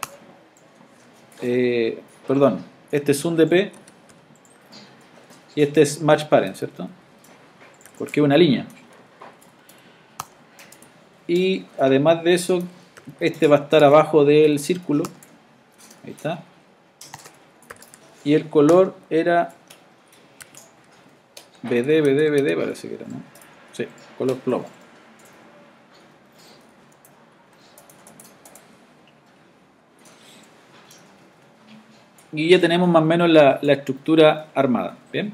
perdón, este es un DP y este es match parent, ¿cierto? Porque es una línea. Y además de eso, este va a estar abajo del círculo. Ahí está. Y el color era BD parece que era, ¿no? Sí, color plomo. Y ya tenemos más o menos la estructura armada. Bien.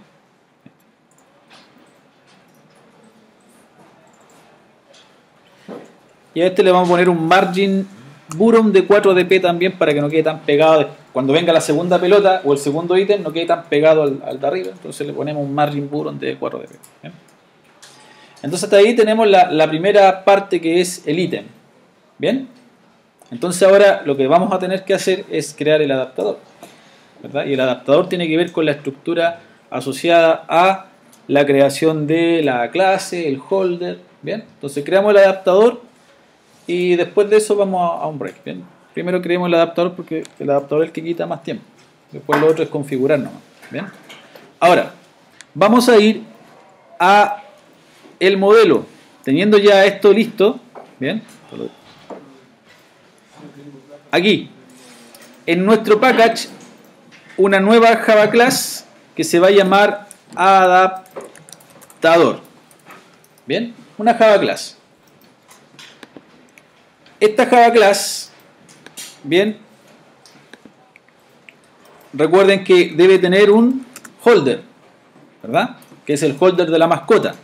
Y a este le vamos a poner un margin bottom de 4dp también para que no quede tan pegado. Cuando venga la segunda pelota o el segundo ítem no quede tan pegado al de arriba. Entonces le ponemos un margin bottom de 4dp. ¿Bien? Entonces hasta ahí tenemos la primera parte que es el ítem. ¿Bien? Entonces ahora lo que vamos a tener que hacer es crear el adaptador, ¿verdad? Y el adaptador tiene que ver con la estructura asociada a la creación de la clase, el holder. ¿Bien? Entonces creamos el adaptador y después de eso vamos a un break. ¿Bien? Primero creemos el adaptador porque el adaptador es el que quita más tiempo. Después lo otro es configurar nomás. ¿Bien? Ahora, vamos a ir a el modelo. Teniendo ya esto listo, ¿bien? Aquí, en nuestro package, una nueva Java class que se va a llamar adaptador. ¿Bien? Una Java class. Esta Java class, bien, recuerden que debe tener un holder, ¿verdad? Que es el holder de la mascota,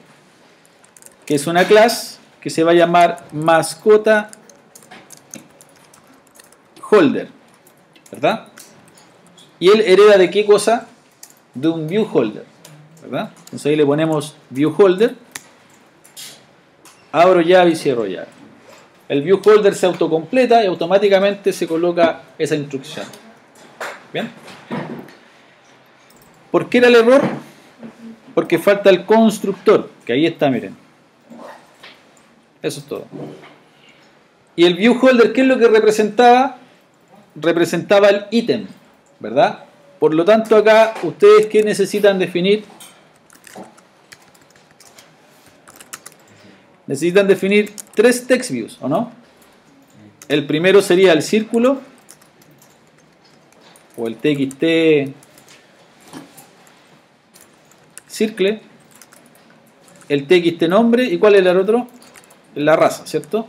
que es una class que se va a llamar mascota holder, ¿verdad? Y él hereda de qué cosa? De un view holder, ¿verdad? Entonces ahí le ponemos view holder, abro llave y cierro llave. El view holder se autocompleta y automáticamente se coloca esa instrucción. ¿Bien? ¿Por qué era el error? Porque falta el constructor, que ahí está, miren. Eso es todo. Y el view holder, ¿qué es lo que representaba? Representaba el ítem, ¿verdad? Por lo tanto acá, ¿ustedes qué necesitan definir? Necesitan definir 3 text views, ¿o no? El primero sería el círculo, o el txt circle, el txt nombre, ¿y cuál es el otro? La raza, ¿cierto?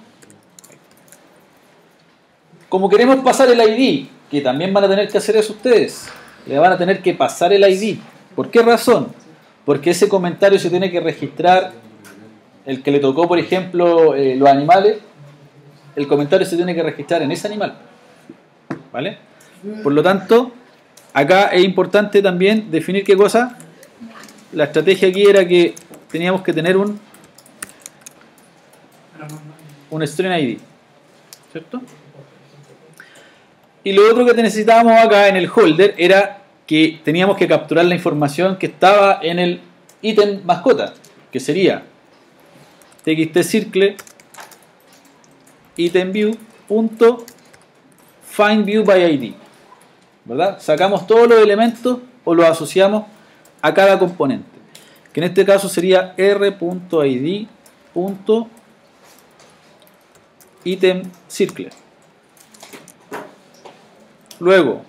Como queremos pasar el ID, que también van a tener que hacer eso ustedes, le van a tener que pasar el ID. ¿Por qué razón? Porque ese comentario se tiene que registrar, el que le tocó, por ejemplo, los animales, el comentario se tiene que registrar en ese animal. ¿Vale? Por lo tanto, acá es importante también definir qué cosa. La estrategia aquí era que teníamos que tener un string ID, ¿cierto? Y lo otro que necesitábamos acá en el holder era que teníamos que capturar la información que estaba en el ítem mascota, que sería txt circle item view punto find view by ID, ¿verdad? Sacamos todos los elementos o los asociamos a cada componente, que en este caso sería r.id.itemCircle. Luego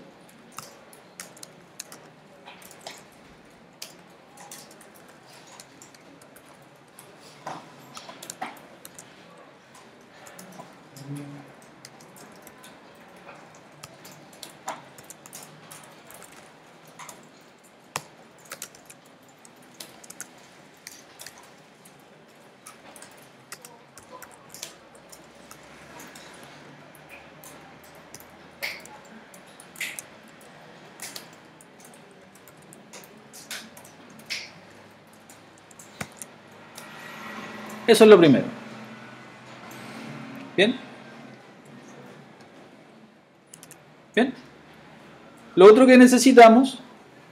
eso es lo primero. ¿Bien? ¿Bien? Lo otro que necesitamos,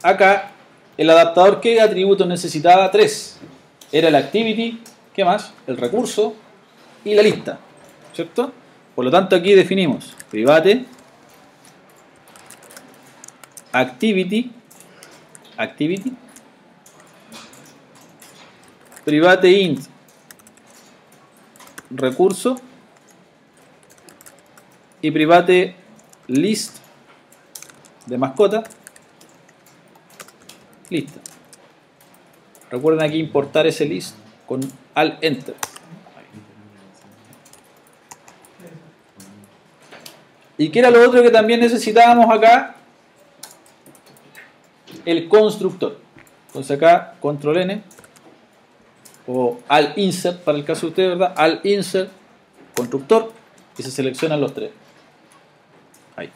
acá, el adaptador, ¿qué atributos necesitaba? 3. Era el activity, ¿qué más? El recurso y la lista, ¿cierto? Por lo tanto, aquí definimos private activity, private int recurso y private list de mascota lista. Recuerden aquí importar ese list con al enter. ¿Y qué era lo otro que también necesitábamos acá? El constructor. Entonces acá control N o al insert para el caso de ustedes, ¿verdad? Al insert constructor y se seleccionan los 3. Ahí.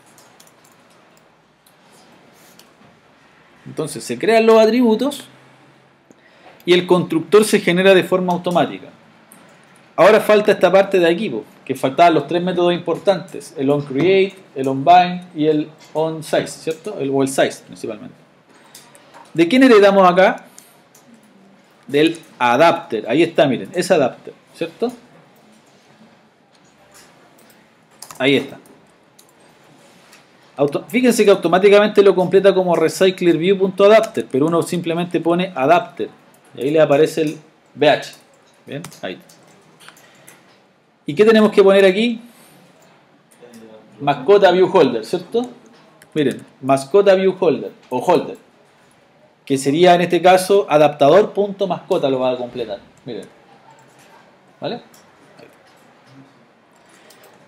Entonces se crean los atributos y el constructor se genera de forma automática. Ahora falta esta parte de aquí, que faltaban los 3 métodos importantes: el onCreate, el onBind y el onSize, ¿cierto? O el size principalmente. ¿De quién heredamos acá? Del adapter. Ahí está, miren, es adapter, ¿cierto? Ahí está. Fíjense que automáticamente lo completa como recyclerView.adapter, pero uno simplemente pone adapter y ahí le aparece el BH. Bien, ahí. ¿Y qué tenemos que poner aquí? Mascota view holder, ¿cierto? Miren, mascota view holder o holder, que sería en este caso adaptador.mascota, lo va a completar. Miren. ¿Vale?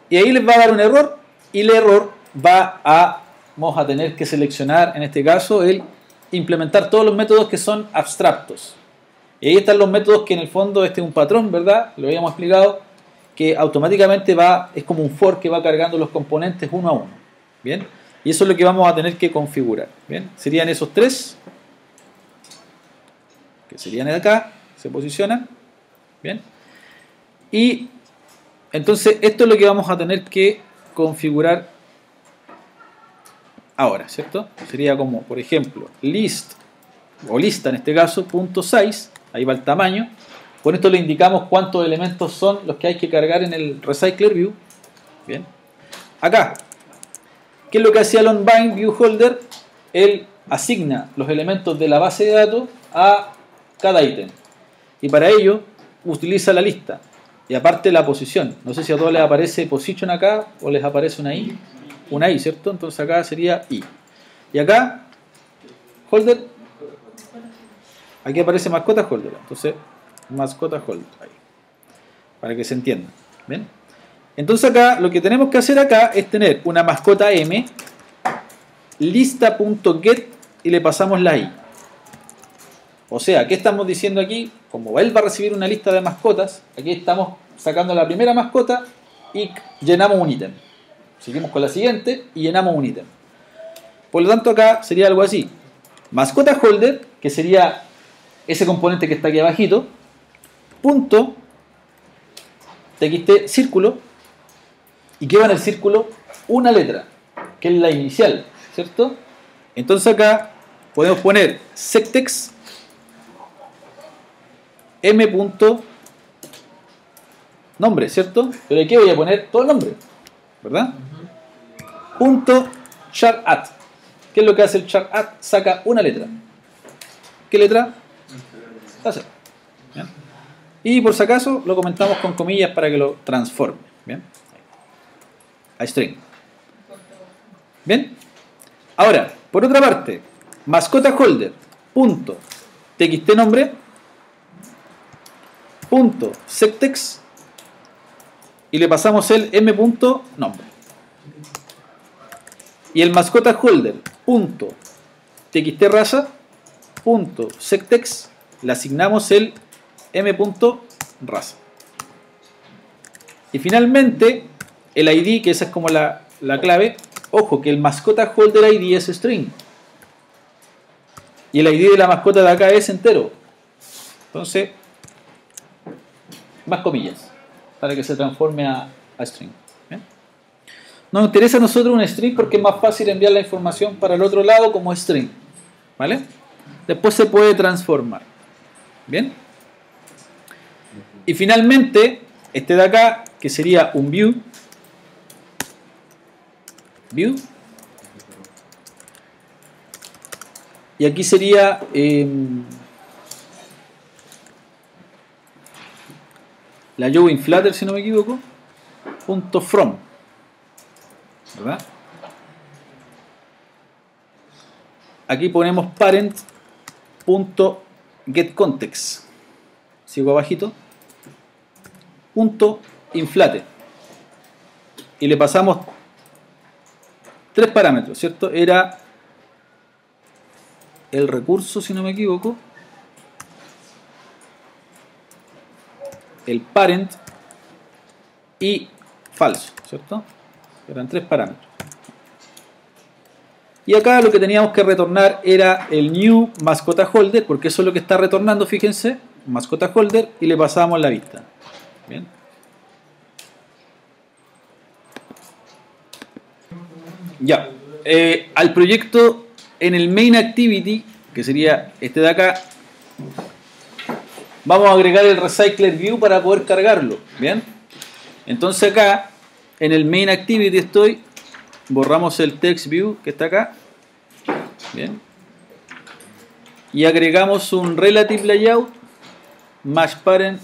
Y ahí les va a dar un error y el error vamos a tener que seleccionar en este caso el implementar todos los métodos que son abstractos. Y ahí están los métodos que en el fondo este es un patrón, ¿verdad? Lo habíamos explicado, que automáticamente es como un for que va cargando los componentes uno a uno. ¿Bien? Y eso es lo que vamos a tener que configurar. ¿Bien? Serían esos 3 que serían de acá, se posicionan. ¿Bien? Y entonces esto es lo que vamos a tener que configurar ahora, ¿cierto? Sería como, por ejemplo, list, o lista en este caso, .size, ahí va el tamaño. Con esto le indicamos cuántos elementos son los que hay que cargar en el recycler view. Bien. Acá, ¿qué es lo que hacía el onBind view holder? Él asigna los elementos de la base de datos a cada ítem. Y para ello utiliza la lista. Y aparte la posición. No sé si a todos les aparece position acá o les aparece una I. Una I, ¿cierto? Entonces acá sería I. Y acá, holder. Aquí aparece mascota holder. Entonces, mascota holder. Ahí. Para que se entienda. ¿Ven? Entonces acá, lo que tenemos que hacer acá es tener una mascota M, lista.get y le pasamos la I. O sea, ¿qué estamos diciendo aquí? Como él va a recibir una lista de mascotas, aquí estamos sacando la primera mascota y llenamos un ítem. Seguimos con la siguiente y llenamos un ítem. Por lo tanto acá sería algo así. Mascota holder, que sería ese componente que está aquí abajito, punto txt círculo, y que va en el círculo una letra, que es la inicial, ¿cierto? Entonces acá podemos poner sectex m. Nombre, ¿cierto? Pero aquí voy a poner todo el nombre. ¿verdad? Punto char at. ¿Qué es lo que hace el char at? Saca una letra. ¿Qué letra? La C. ¿Bien? Y por si acaso lo comentamos con comillas para que lo transforme. ¿Bien? A string. ¿Bien? Ahora, por otra parte, mascota holder punto txt nombre punto settext y le pasamos el m.nombre. Y el mascota holder punto txt raza punto settext le asignamos el m.raza. Y finalmente el id, que esa es como la clave. Ojo que el mascota holder id es string y el id de la mascota de acá es entero. Entonces, más comillas para que se transforme a string. ¿Bien? Nos interesa a nosotros un string porque es más fácil enviar la información para el otro lado como string. ¿Vale? Después se puede transformar. ¿Bien? Y finalmente, este de acá, que sería un view. Y aquí sería la join flutter, si no me equivoco, punto from, ¿verdad? Aquí ponemos parent punto get context, sigo abajito, punto inflate, y le pasamos 3 parámetros, ¿cierto? Era el recurso, si no me equivoco, el parent y falso, ¿cierto? Eran 3 parámetros. Y acá lo que teníamos que retornar era el new mascota holder, porque eso es lo que está retornando, fíjense, mascota holder, y le pasábamos la vista. Bien. Ya. Al proyecto en el main activity, que sería este de acá, vamos a agregar el recycler view para poder cargarlo. Bien. Entonces acá en el main activity borramos el text view que está acá. Bien. Y agregamos un relative layout match parent.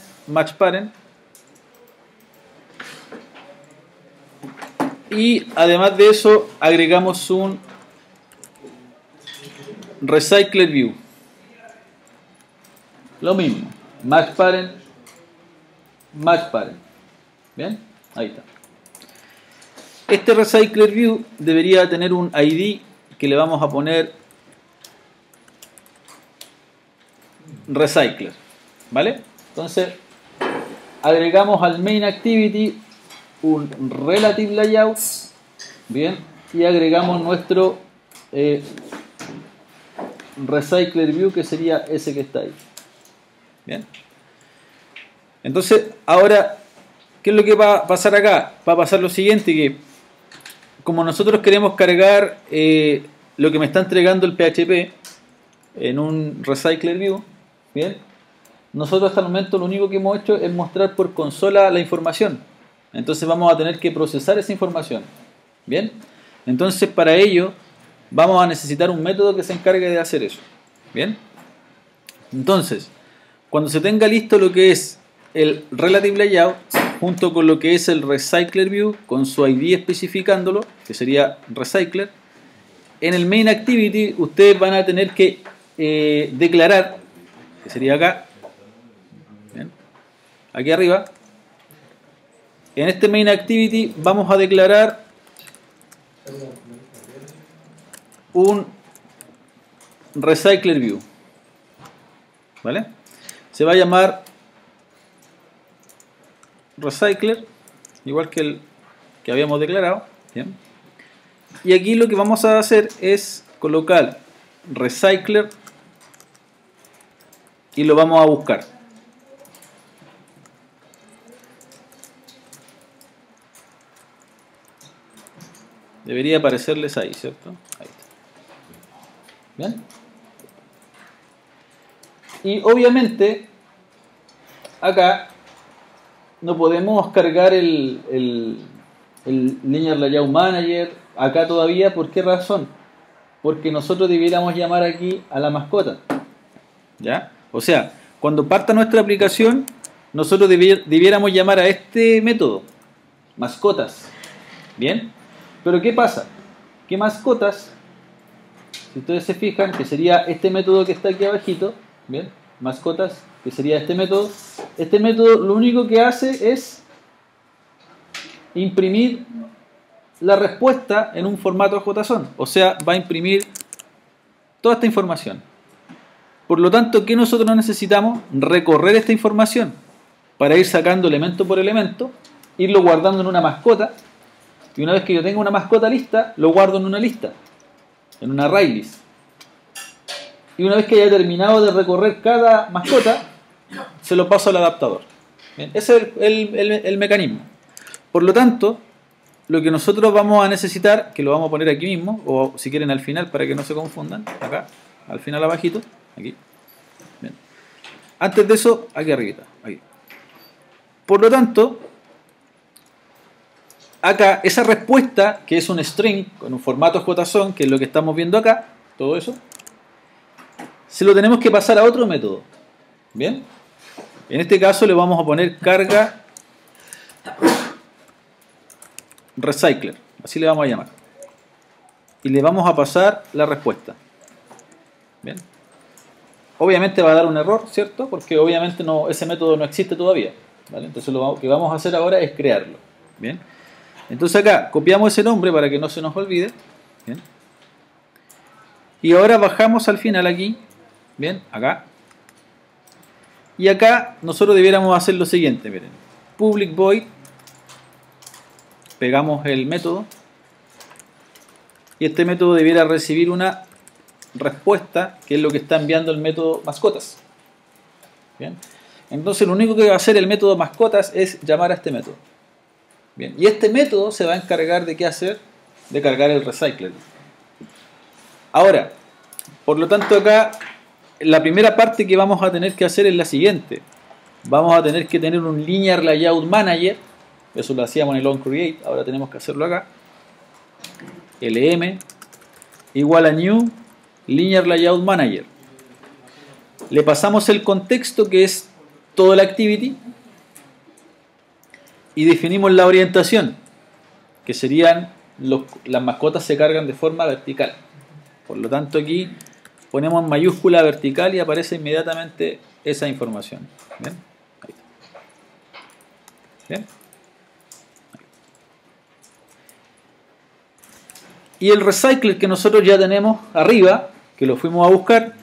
Y además de eso agregamos un recycler view. Lo mismo, match parent. Bien, ahí está. Este recycler view debería tener un ID que le vamos a poner recycler, ¿vale? Entonces agregamos al main activity un relative layout, bien, y agregamos nuestro recycler view, que sería ese que está ahí. Bien. Entonces, ahora, ¿qué es lo que va a pasar acá? Va a pasar lo siguiente, que como nosotros queremos cargar lo que me está entregando el PHP en un recycler view, bien, nosotros hasta el momento lo único que hemos hecho es mostrar por consola la información. Entonces vamos a tener que procesar esa información. Bien, entonces para ello vamos a necesitar un método que se encargue de hacer eso. Bien, entonces cuando se tenga listo lo que es el relative layout junto con lo que es el recycler view con su ID especificándolo, que sería recycler, en el main activity ustedes van a tener que declarar, que sería acá, bien, aquí arriba. En este main activity vamos a declarar un recycler view, ¿vale? Se va a llamar recycler, igual que el que habíamos declarado, ¿bien? Y aquí lo que vamos a hacer es colocar recycler y lo vamos a buscar. Debería aparecerles ahí, ¿cierto? Ahí está. ¿Bien? Y obviamente acá no podemos cargar el el Linear Layout Manager, acá todavía, ¿por qué razón? Porque nosotros debiéramos llamar aquí a la mascota, ¿ya? O sea, cuando parta nuestra aplicación, nosotros debiéramos llamar a este método, mascotas, ¿bien? Pero ¿qué pasa? Que mascotas, si ustedes se fijan, que sería este método que está aquí abajito, ¿bien? Mascotas, que sería este método lo único que hace es imprimir la respuesta en un formato JSON, o sea, va a imprimir toda esta información. Por lo tanto, ¿qué nosotros no necesitamos? Recorrer esta información para ir sacando elemento por elemento, irlo guardando en una mascota, y una vez que yo tenga una mascota lista, lo guardo en una lista, en una array list. Y una vez que haya terminado de recorrer cada mascota, se lo paso al adaptador. Bien, ese es el mecanismo. Por lo tanto, lo que nosotros vamos a necesitar, que lo vamos a poner aquí mismo, o si quieren al final para que no se confundan, acá, al final abajito, aquí. Bien. Antes de eso, aquí arribita, aquí. Por lo tanto, acá esa respuesta, que es un string con un formato JSON, que es lo que estamos viendo acá, todo eso, se lo tenemos que pasar a otro método. Bien. En este caso le vamos a poner carga recycler, así le vamos a llamar, y le vamos a pasar la respuesta. Bien. Obviamente va a dar un error, ¿cierto? Porque obviamente ese método no existe todavía, ¿vale? Entonces lo que vamos a hacer ahora es crearlo. Bien. Entonces acá copiamos ese nombre para que no se nos olvide. Bien. Y ahora bajamos al final aquí, bien, acá, y acá nosotros debiéramos hacer lo siguiente, miren, public void, pegamos el método, y este método debiera recibir una respuesta, que es lo que está enviando el método mascotas. Bien. Entonces lo único que va a hacer el método mascotas es llamar a este método. Bien. Y este método se va a encargar de qué hacer, de cargar el recycler. Ahora, por lo tanto acá, la primera parte que vamos a tener que hacer es la siguiente. Vamos a tener que tener un Linear Layout Manager. Eso lo hacíamos en el onCreate, ahora tenemos que hacerlo acá. LM igual a new Linear Layout Manager. Le pasamos el contexto, que es todo el activity, y definimos la orientación, que serían las mascotas se cargan de forma vertical. Por lo tanto aquí ponemos en mayúscula vertical y aparece inmediatamente esa información. ¿Bien? Ahí. ¿Bien? Y el recycler que nosotros ya tenemos arriba, que lo fuimos a buscar,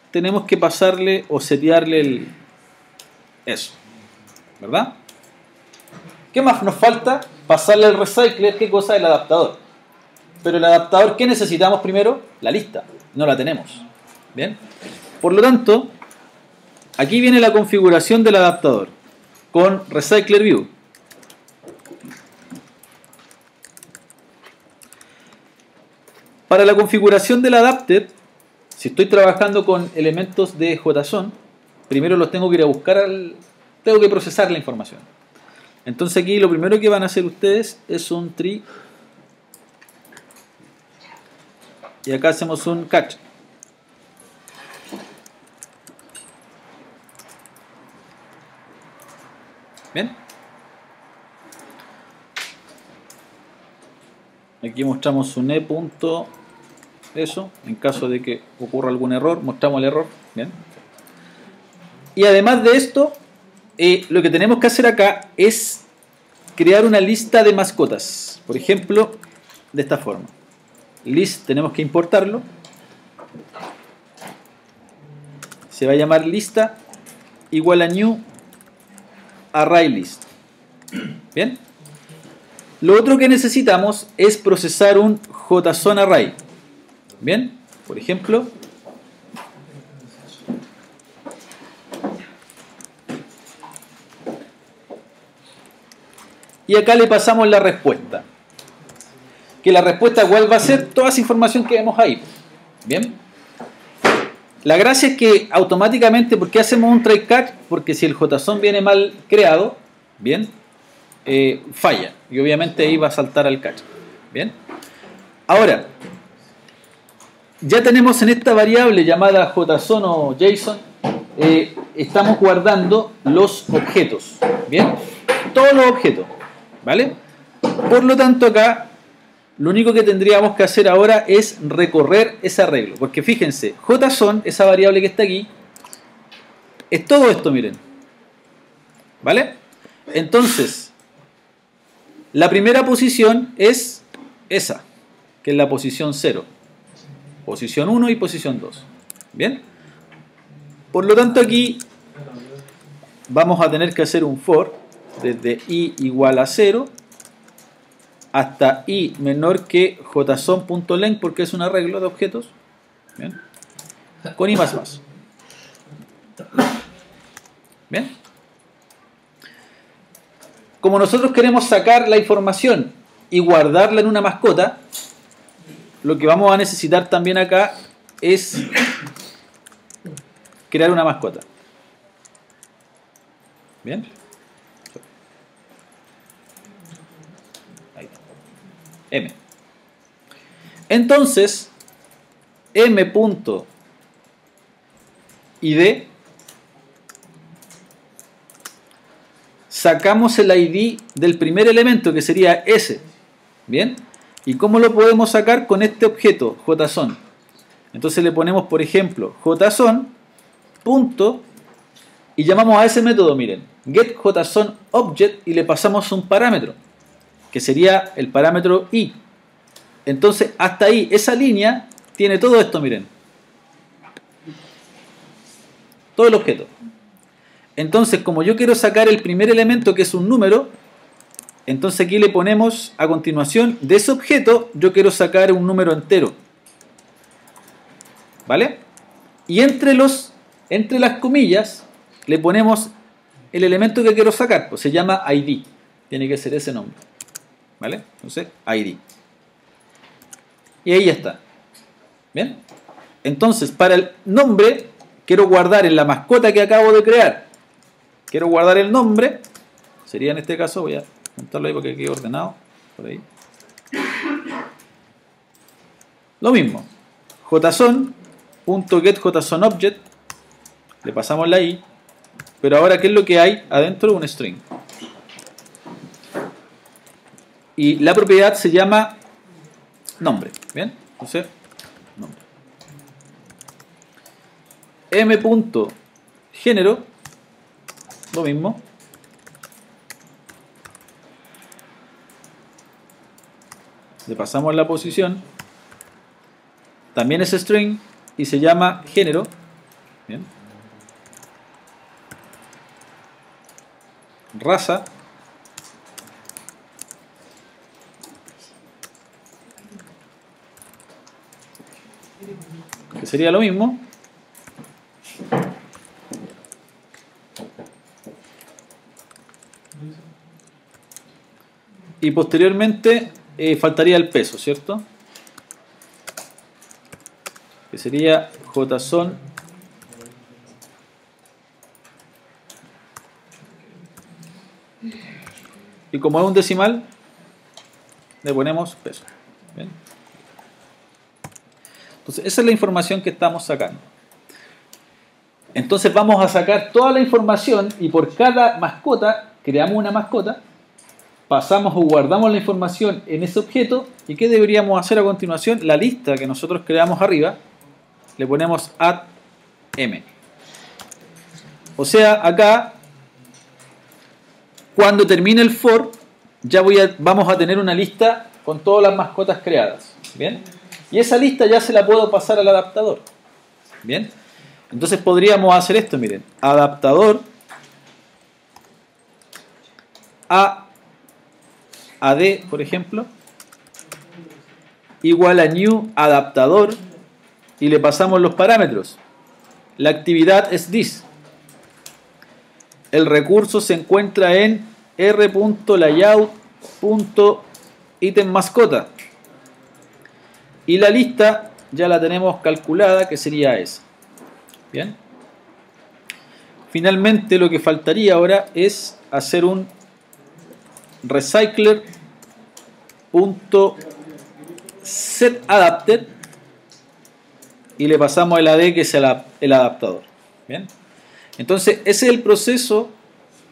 tenemos que pasarle o setearle eso, ¿verdad? ¿Qué más nos falta? Pasarle al recycler, ¿qué cosa? El adaptador. Pero el adaptador, ¿qué necesitamos primero? La lista. No la tenemos. ¿Bien? Por lo tanto, aquí viene la configuración del adaptador con recycler view. Para la configuración del adapter, si estoy trabajando con elementos de JSON, primero los tengo que ir a buscar, tengo que procesar la información. Entonces aquí lo primero que van a hacer ustedes es un tree, y acá hacemos un catch. ¿Bien? Aquí mostramos un e.eso, en caso de que ocurra algún error, mostramos el error. ¿Bien? Y además de esto, lo que tenemos que hacer acá es crear una lista de mascotas. Por ejemplo, de esta forma. List, tenemos que importarlo. Se va a llamar lista igual a new array list. ¿Bien? Lo otro que necesitamos es procesar un JSON array. ¿Bien? Por ejemplo, y acá le pasamos la respuesta. Que la respuesta igual va a ser toda esa información que vemos ahí. ¿Bien? La gracia es que automáticamente, ¿por qué hacemos un try catch? Porque si el JSON viene mal creado, ¿bien? falla. Y obviamente ahí va a saltar al cache. Bien. Ahora, ya tenemos en esta variable llamada JSON o JSON, estamos guardando los objetos. Bien. Todos los objetos. ¿Vale? Por lo tanto acá, lo único que tendríamos que hacer ahora es recorrer ese arreglo. Porque fíjense, JSON, esa variable que está aquí, es todo esto, miren. ¿Vale? Entonces, la primera posición es esa, que es la posición 0. Posición 1 y posición 2. ¿Bien? Por lo tanto aquí vamos a tener que hacer un for desde i igual a 0 hasta i menor que json.length, porque es un arreglo de objetos. ¿Bien? Con i más más. ¿Bien? Como nosotros queremos sacar la información y guardarla en una mascota, lo que vamos a necesitar también acá es crear una mascota. ¿Bien? Ahí está. M. Entonces, m.id sacamos el ID del primer elemento, que sería S. ¿Bien? ¿Y cómo lo podemos sacar? Con este objeto, JSON. Entonces le ponemos, por ejemplo, JSON, punto, y llamamos a ese método, miren, getJSONObject, y le pasamos un parámetro, que sería el parámetro I. Entonces, hasta ahí, esa línea tiene todo esto, miren. Todo el objeto. Entonces, como yo quiero sacar el primer elemento, que es un número, entonces aquí le ponemos a continuación, de ese objeto, yo quiero sacar un número entero. ¿Vale? Y entre las comillas, le ponemos el elemento que quiero sacar, pues se llama ID. Tiene que ser ese nombre. ¿Vale? Entonces, ID. Y ahí ya está. ¿Bien? Entonces, para el nombre, quiero guardar en la mascota que acabo de crear. Quiero guardar el nombre. Sería en este caso, voy a montarlo ahí porque quede ordenado. Por ahí. Lo mismo. JSON.getJSONObject. Le pasamos la I. Pero ahora, ¿qué es lo que hay adentro de un string? Y la propiedad se llama nombre. ¿Bien? Entonces, nombre. M.género, lo mismo. Le pasamos la posición. También es string y se llama género. ¿Bien? Raza. Que sería lo mismo. Y posteriormente faltaría el peso, ¿cierto? Que sería JSON y como es un decimal le ponemos peso. ¿Bien? Entonces esa es la información que estamos sacando. Entonces vamos a sacar toda la información y por cada mascota creamos una mascota, pasamos o guardamos la información en ese objeto. ¿Y qué deberíamos hacer a continuación? La lista que nosotros creamos arriba le ponemos add m. O sea, acá cuando termine el for ya vamos a tener una lista con todas las mascotas creadas. ¿Bien? Y esa lista ya se la puedo pasar al adaptador. ¿Bien? Entonces podríamos hacer esto, miren, adaptador add, por ejemplo, igual a new adaptador y le pasamos los parámetros. La actividad es this. El recurso se encuentra en r.layout.item mascota. Y la lista ya la tenemos calculada, que sería esa. Bien. Finalmente lo que faltaría ahora es hacer un recycler.setAdapter y le pasamos el AD, que es el adaptador. ¿Bien? Entonces ese es el proceso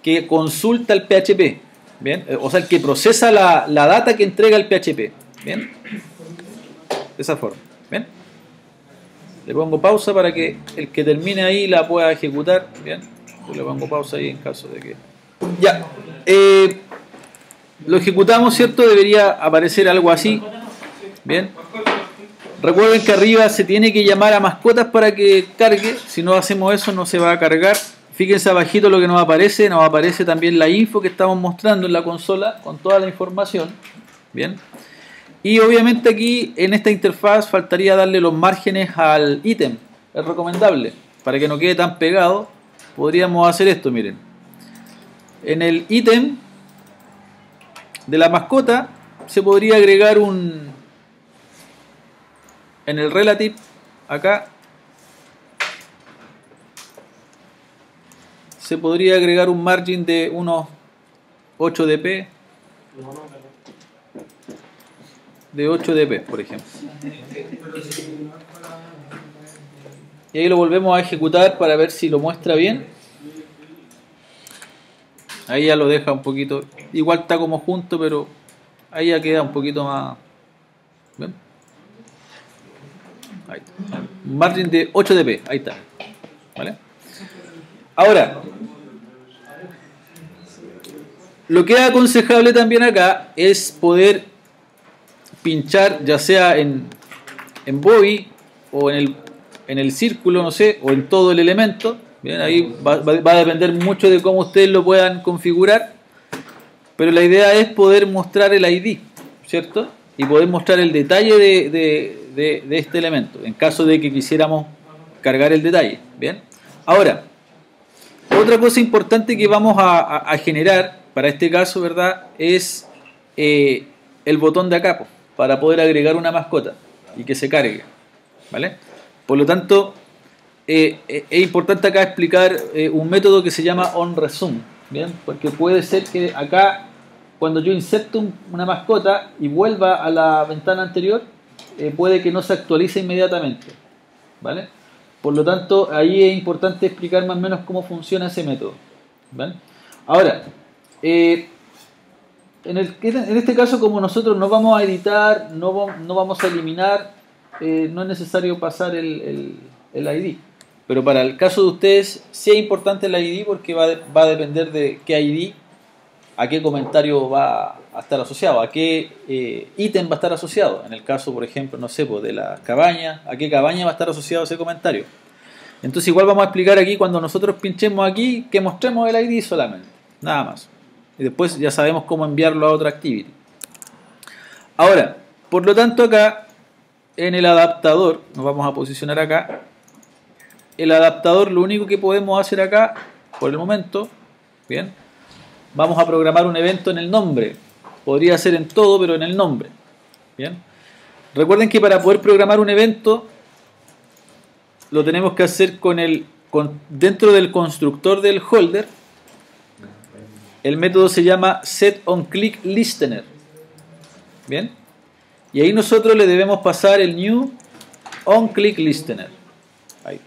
que consulta el PHP. ¿Bien? O sea, el que procesa la data que entrega el PHP. ¿Bien? De esa forma. ¿Bien? Le pongo pausa para que el que termine ahí la pueda ejecutar. Bien. Yo le pongo pausa ahí en caso de que... Ya. Lo ejecutamos, ¿cierto? Debería aparecer algo así. Bien. Recuerden que arriba se tiene que llamar a mascotas para que cargue. Si no hacemos eso no se va a cargar. Fíjense abajito lo que nos aparece. Nos aparece también la info que estamos mostrando en la consola con toda la información. Bien. Y obviamente aquí en esta interfaz faltaría darle los márgenes al ítem. Es recomendable. Para que no quede tan pegado, podríamos hacer esto, miren. En el ítem de la mascota se podría agregar un... En el relative, acá, se podría agregar un margin de unos 8 dp. De 8 dp, por ejemplo. Y ahí lo volvemos a ejecutar para ver si lo muestra bien. Ahí ya lo deja un poquito. Igual está como junto, pero ahí ya queda un poquito más. ¿Ven? Ahí está. Un margin de 8 dp. Ahí está. ¿Vale? Ahora, lo que es aconsejable también acá es poder pinchar, ya sea en body o en el círculo, no sé, o en todo el elemento. Bien, ahí va a depender mucho de cómo ustedes lo puedan configurar, pero la idea es poder mostrar el ID, ¿cierto? Y poder mostrar el detalle de este elemento, en caso de que quisiéramos cargar el detalle. Bien. Ahora, otra cosa importante que vamos a generar para este caso, ¿verdad? Es el botón de acá, para poder agregar una mascota y que se cargue, ¿vale? Por lo tanto, es importante acá explicar un método que se llama onResume, ¿bien? Porque puede ser que acá, cuando yo inserto una mascota y vuelva a la ventana anterior, puede que no se actualice inmediatamente, ¿vale? Por lo tanto, ahí es importante explicar más o menos cómo funciona ese método, ¿vale? Ahora, en este caso, como nosotros no vamos a editar, no vamos a eliminar, no es necesario pasar el ID. Pero para el caso de ustedes, sí es importante el ID porque va a depender de qué ID, a qué comentario va a estar asociado, a qué ítem va a estar asociado. En el caso, por ejemplo, no sé, pues de la cabaña, a qué cabaña va a estar asociado ese comentario. Entonces igual vamos a explicar aquí, cuando nosotros pinchemos aquí, que mostremos el ID solamente, nada más. Y después ya sabemos cómo enviarlo a otra activity. Ahora, por lo tanto acá, en el adaptador, nos vamos a posicionar acá. El adaptador, lo único que podemos hacer acá, por el momento, bien, vamos a programar un evento en el nombre. Podría ser en todo, pero en el nombre. Bien. Recuerden que para poder programar un evento, lo tenemos que hacer dentro del constructor del holder. El método se llama setOnClickListener. Bien. Y ahí nosotros le debemos pasar el new onClickListener. Ahí.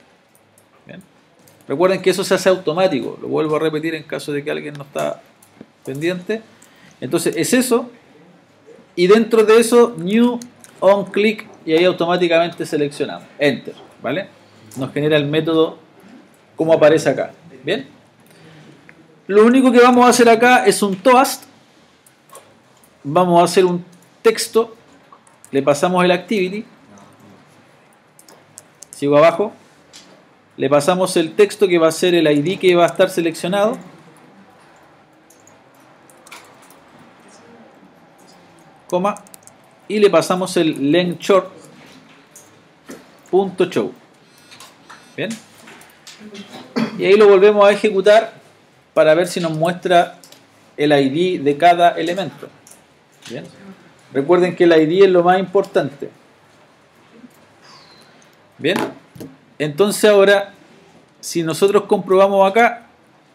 Bien. Recuerden que eso se hace automático. Lo vuelvo a repetir en caso de que alguien no está pendiente. Entonces es eso. Y dentro de eso, new onClick. Y ahí automáticamente seleccionamos. Enter. ¿Vale? Nos genera el método como aparece acá. Bien. Lo único que vamos a hacer acá es un toast. Vamos a hacer un texto. Le pasamos el activity. Sigo abajo. Le pasamos el texto que va a ser el ID que va a estar seleccionado. Coma. Y le pasamos el length short. .show. Bien. Y ahí lo volvemos a ejecutar para ver si nos muestra el ID de cada elemento. Bien. Recuerden que el ID es lo más importante. Bien. Entonces ahora, si nosotros comprobamos acá,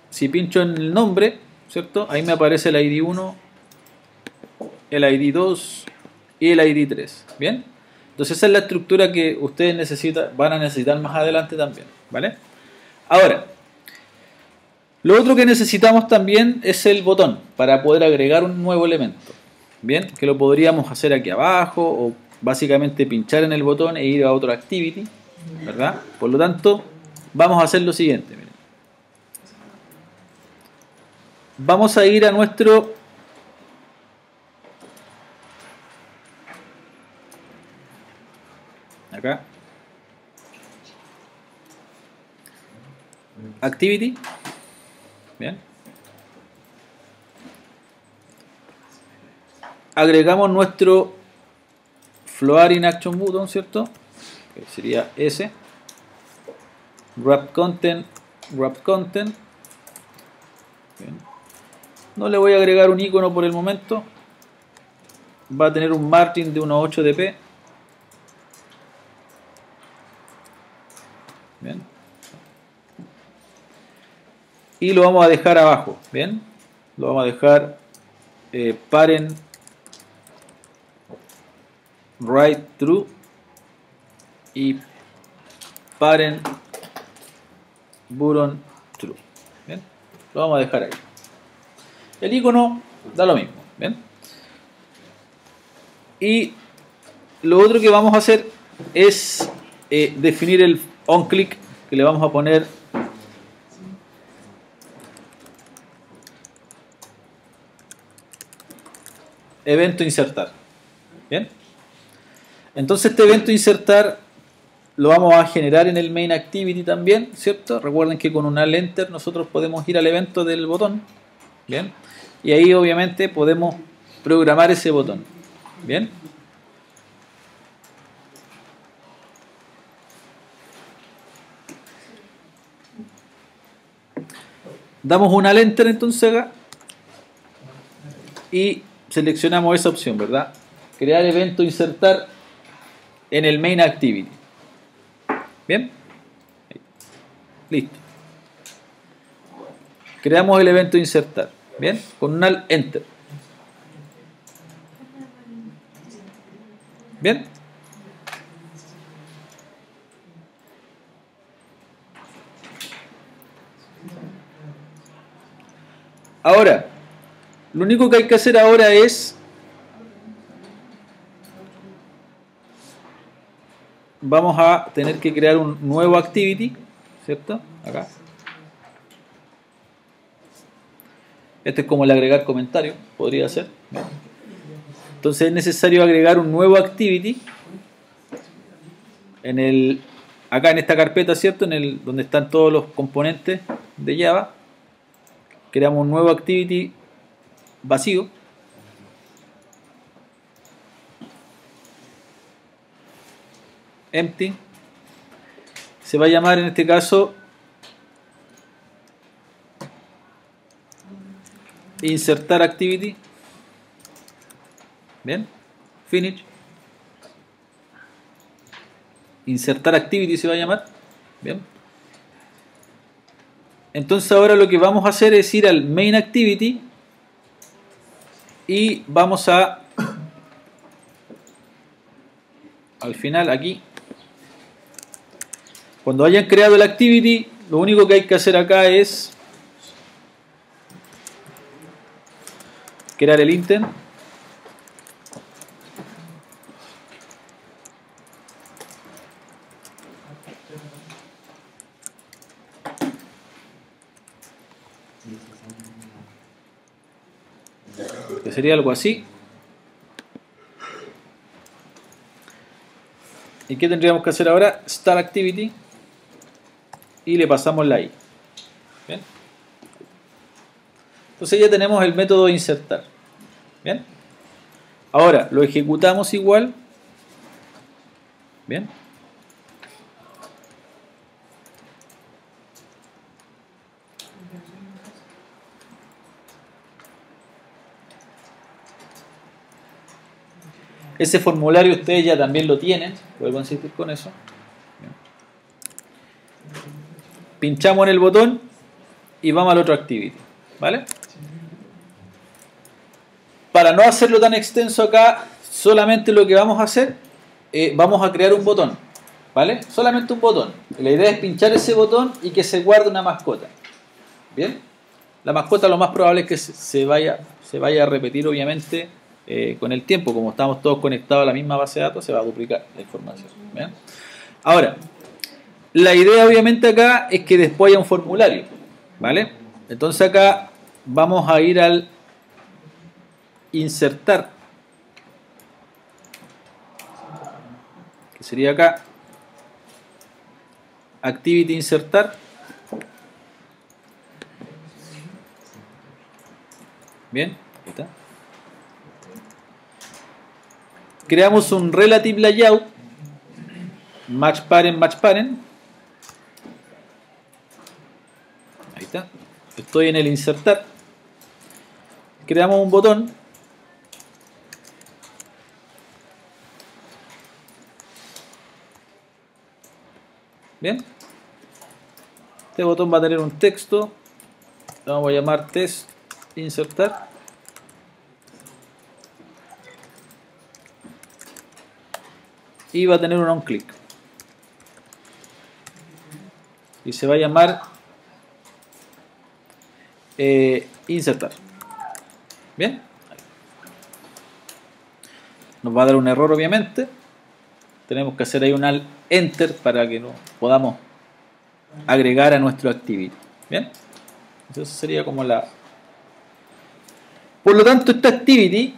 si pincho en el nombre, ¿cierto? Ahí me aparece el ID 1 el ID 2 y el ID 3. ¿Bien? Entonces esa es la estructura que ustedes van a necesitar más adelante también. ¿Vale? Ahora, lo otro que necesitamos también es el botón para poder agregar un nuevo elemento. Bien, que lo podríamos hacer aquí abajo o básicamente pinchar en el botón e ir a otro activity, ¿verdad? Por lo tanto, vamos a hacer lo siguiente. Miren. Vamos a ir a nuestro acá activity. Bien. Agregamos nuestro Floating Action Button, ¿cierto? Que sería ese. Wrap Content. Bien. No le voy a agregar un icono por el momento. Va a tener un margin de unos 8 dp. Bien. Y lo vamos a dejar abajo. Bien. Lo vamos a dejar parent write true y parent button true. ¿Bien? Lo vamos a dejar ahí. El icono da lo mismo. ¿Bien? Y lo otro que vamos a hacer es definir el onClick, que le vamos a poner evento insertar. ¿Bien? Entonces este evento insertar lo vamos a generar en el main activity también, ¿cierto? Recuerden que con un alt enter nosotros podemos ir al evento del botón. ¿Bien? Y ahí obviamente podemos programar ese botón. ¿Bien? Damos un alt enter entonces acá y seleccionamos esa opción, ¿verdad? Crear evento insertar en el main activity. ¿Bien? Listo. Creamos el evento insertar. ¿Bien? Con un alt enter. ¿Bien? Ahora, lo único que hay que hacer ahora es vamos a tener que crear un nuevo activity, ¿cierto? Acá. Este es como el agregar comentario, podría ser. Entonces es necesario agregar un nuevo activity acá en esta carpeta, ¿cierto? Donde están todos los componentes de Java. Creamos un nuevo activity vacío. Empty. Se va a llamar en este caso insertar activity. Bien. Finish. Insertar activity se va a llamar. Bien. Entonces ahora lo que vamos a hacer es ir al main activity y vamos a al final aquí, cuando hayan creado el activity, lo único que hay que hacer acá es crear el intent. Que sería algo así. ¿Y qué tendríamos que hacer ahora? Start activity y le pasamos la i. ¿Bien? Entonces ya tenemos el método de insertar. ¿Bien? Ahora lo ejecutamos igual. ¿Bien? Ese formulario ustedes ya también lo tienen, vuelvo a insistir con eso. Pinchamos en el botón y vamos al otro activity, ¿vale? para no hacerlo tan extenso acá, solamente lo que vamos a hacer, vamos a crear un botón, ¿vale? Solamente un botón. La idea es pinchar ese botón y que se guarde una mascota. ¿Bien? La mascota lo más probable es que se vaya a repetir, obviamente, con el tiempo. Como estamos todos conectados a la misma base de datos, se va a duplicar la información. ¿Bien? Ahora, la idea obviamente acá es que después haya un formulario, ¿vale? Entonces acá vamos a ir al insertar, que sería acá, activity insertar. Bien, ahí está. Creamos un relative layout, match parent. Ahí está. Estoy en el insertar. Creamos un botón. Bien. Este botón va a tener un texto. Lo vamos a llamar test insertar. Y va a tener un on-click. Y se va a llamar insertar. Bien. Nos va a dar un error, obviamente. Tenemos que hacer ahí un alt enter para que lo podamos agregar a nuestro activity. Bien. Entonces sería como la... Por lo tanto, esta activity,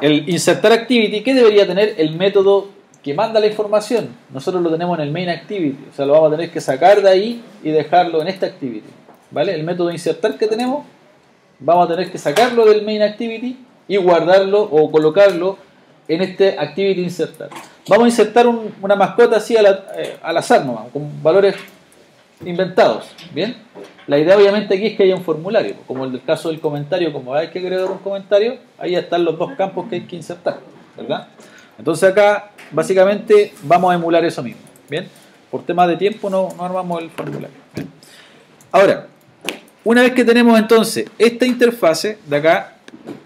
el insertar activity, ¿qué debería tener? El método que manda la información. Nosotros lo tenemos en el main activity, o sea, lo vamos a tener que sacar de ahí y dejarlo en esta activity, ¿vale? El método insertar que tenemos, vamos a tener que sacarlo del main activity y guardarlo o colocarlo en este activity insertar. Vamos a insertar una mascota así al azar nomás, con valores inventados, ¿bien? La idea obviamente aquí es que haya un formulario, como el del caso del comentario. Como hay que agregar un comentario, ahí están los dos campos que hay que insertar, ¿verdad? Entonces acá básicamente vamos a emular eso mismo, ¿bien? Por temas de tiempo no armamos el formulario, ¿bien? Ahora, una vez que tenemos entonces esta interfase de acá,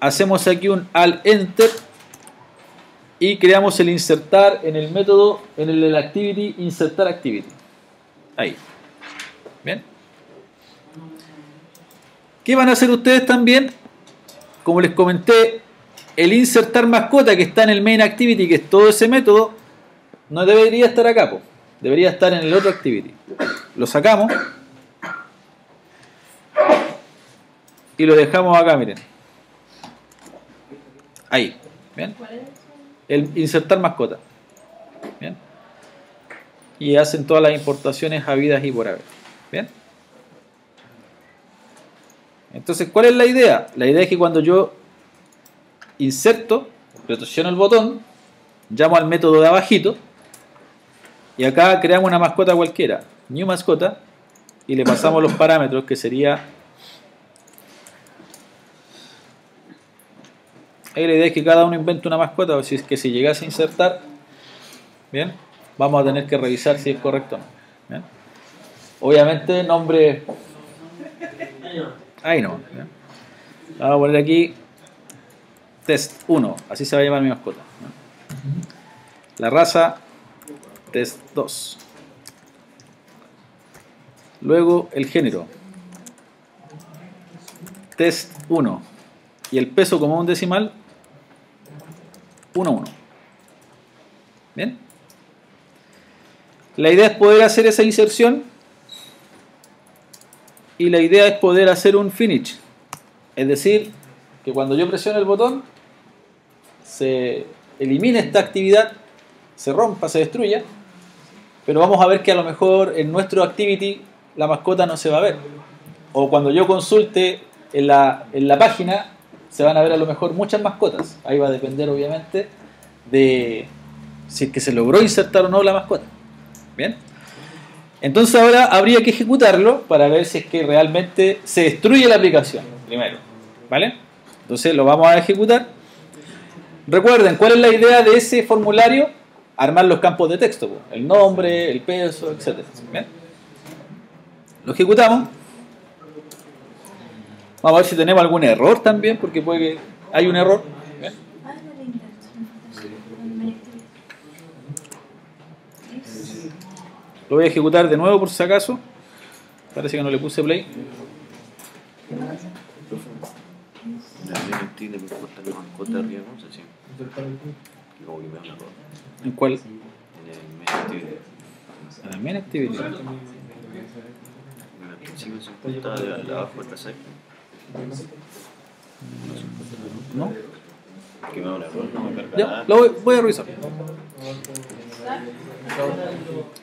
hacemos aquí un alt enter y creamos el insertar en el método, en el activity, insertar activity. Ahí. Bien. ¿Qué van a hacer ustedes también? Como les comenté, el insertar mascota que está en el main activity, que es todo ese método, no debería estar acá, po. Debería estar en el otro activity. Lo sacamos y lo dejamos acá, miren. Ahí. ¿Bien? El insertar mascota. ¿Bien? Y hacen todas las importaciones habidas y por haber. ¿Bien? Entonces, ¿cuál es la idea? La idea es que cuando yo inserto, presiono el botón, llamo al método de abajito y acá creamos una mascota cualquiera, new mascota, y le pasamos los parámetros, que sería... Ahí la idea es que cada uno invente una mascota, o si es que si llegase a insertar, bien, vamos a tener que revisar si es correcto o no. ¿Bien? Obviamente nombre... Ahí no. ¿Bien? Vamos a poner aquí test 1, así se va a llamar mi mascota. ¿No? La raza test 2. Luego el género test 1 y el peso como un decimal 1. Bien. La idea es poder hacer esa inserción y la idea es poder hacer un finish, es decir, que cuando yo presiono el botón se elimine esta actividad, se rompa, se destruya, pero vamos a ver que a lo mejor en nuestro activity la mascota no se va a ver, o cuando yo consulte en la página se van a ver a lo mejor muchas mascotas. Ahí va a depender obviamente de si es que se logró insertar o no la mascota. Bien, entonces ahora habría que ejecutarlo para ver si es que realmente se destruye la aplicación primero, ¿vale? Entonces lo vamos a ejecutar. Recuerden, ¿cuál es la idea de ese formulario? Armar los campos de texto, el nombre, el peso, etc. ¿Bien? Lo ejecutamos. Vamos a ver si tenemos algún error también, porque puede que hay un error. Lo voy a ejecutar de nuevo por si acaso. Parece que no le puse play. ¿En cuál? En el main activity. ¿No? Ya, lo voy a revisar.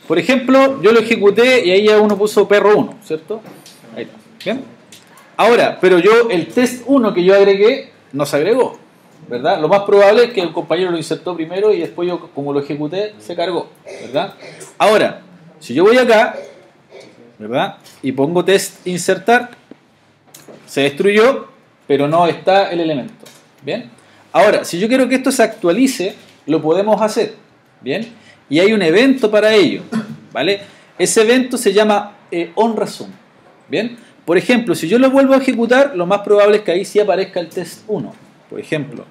Por ejemplo, yo lo ejecuté y ahí ya uno puso perro 1, ¿cierto? Ahí está. ¿Bien? Ahora, pero yo, el test 1 que yo agregué, no se agregó, ¿verdad? Lo más probable es que el compañero lo insertó primero y después yo, como lo ejecuté, se cargó, ¿verdad? Ahora, si yo voy acá, ¿verdad? Y pongo test insertar, se destruyó, pero no está el elemento, ¿bien? Ahora, si yo quiero que esto se actualice, lo podemos hacer, ¿bien? Y hay un evento para ello, ¿vale? Ese evento se llama onResume, ¿bien? Por ejemplo, si yo lo vuelvo a ejecutar, lo más probable es que ahí sí aparezca el test 1, por ejemplo.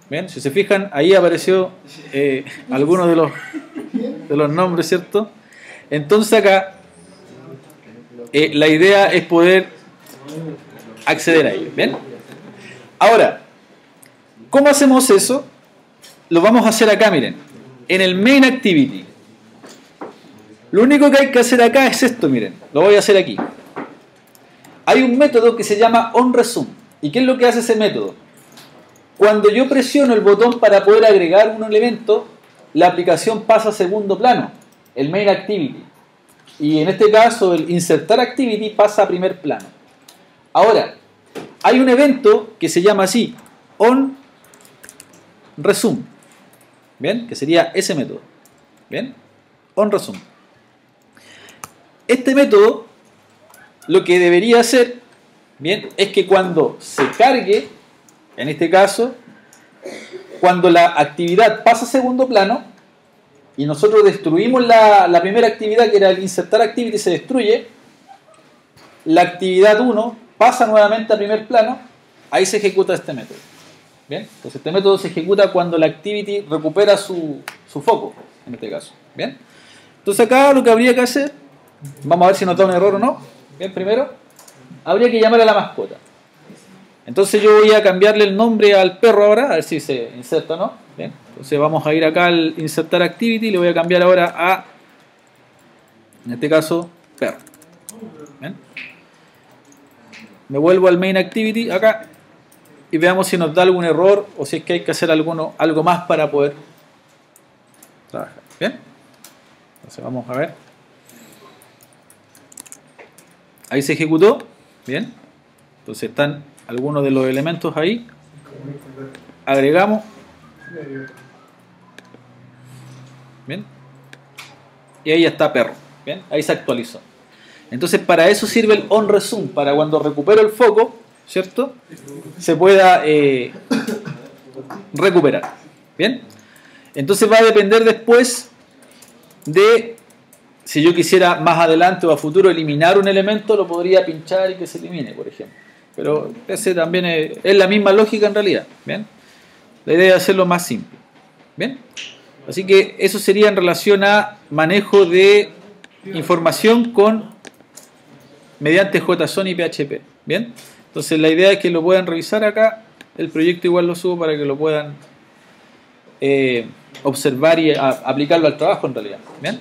¿Bien? Si se fijan, ahí apareció algunos de los nombres, ¿cierto? Entonces acá la idea es poder acceder a ello, ¿bien? Ahora, ¿cómo hacemos eso? Lo vamos a hacer acá, miren, en el main activity. Lo único que hay que hacer acá es esto, miren, lo voy a hacer aquí. Hay un método que se llama onResume. ¿Y qué es lo que hace ese método? Cuando yo presiono el botón para poder agregar un elemento, la aplicación pasa a segundo plano, el main activity. Y en este caso, el insertar activity pasa a primer plano. Ahora, hay un evento que se llama así, onResume. ¿Bien? Que sería ese método. ¿Bien? onResume. Este método, lo que debería hacer, ¿bien? Es que cuando se cargue, en este caso, cuando la actividad pasa a segundo plano, y nosotros destruimos la primera actividad, que era el insertar activity, se destruye, la actividad 1 pasa nuevamente a primer plano, ahí se ejecuta este método. ¿Bien? Entonces este método se ejecuta cuando la activity recupera su foco, en este caso. ¿Bien? Entonces acá lo que habría que hacer, vamos a ver si nos da un error o no. Bien, primero, habría que llamar a la mascota. Entonces yo voy a cambiarle el nombre al perro ahora, a ver si se inserta o no. Bien, entonces vamos a ir acá al insertar activity y le voy a cambiar ahora a, en este caso, perro. Bien. Me vuelvo al main activity acá y veamos si nos da algún error o si es que hay que hacer algo más para poder trabajar. Bien, entonces vamos a ver. Ahí se ejecutó. Bien, entonces están algunos de los elementos ahí. Agregamos. Bien, y ahí ya está perro. Bien, ahí se actualizó. Entonces para eso sirve el onResume, para cuando recupero el foco, ¿cierto? Se pueda recuperar. Bien, entonces va a depender después de si yo quisiera más adelante o a futuro eliminar un elemento, lo podría pinchar y que se elimine, por ejemplo. Pero ese también es la misma lógica en realidad. Bien, la idea es hacerlo más simple. Bien, así que eso sería en relación a manejo de información mediante JSON y PHP. Bien, entonces la idea es que lo puedan revisar acá. El proyecto igual lo subo para que lo puedan observar y aplicarlo al trabajo en realidad. Bien.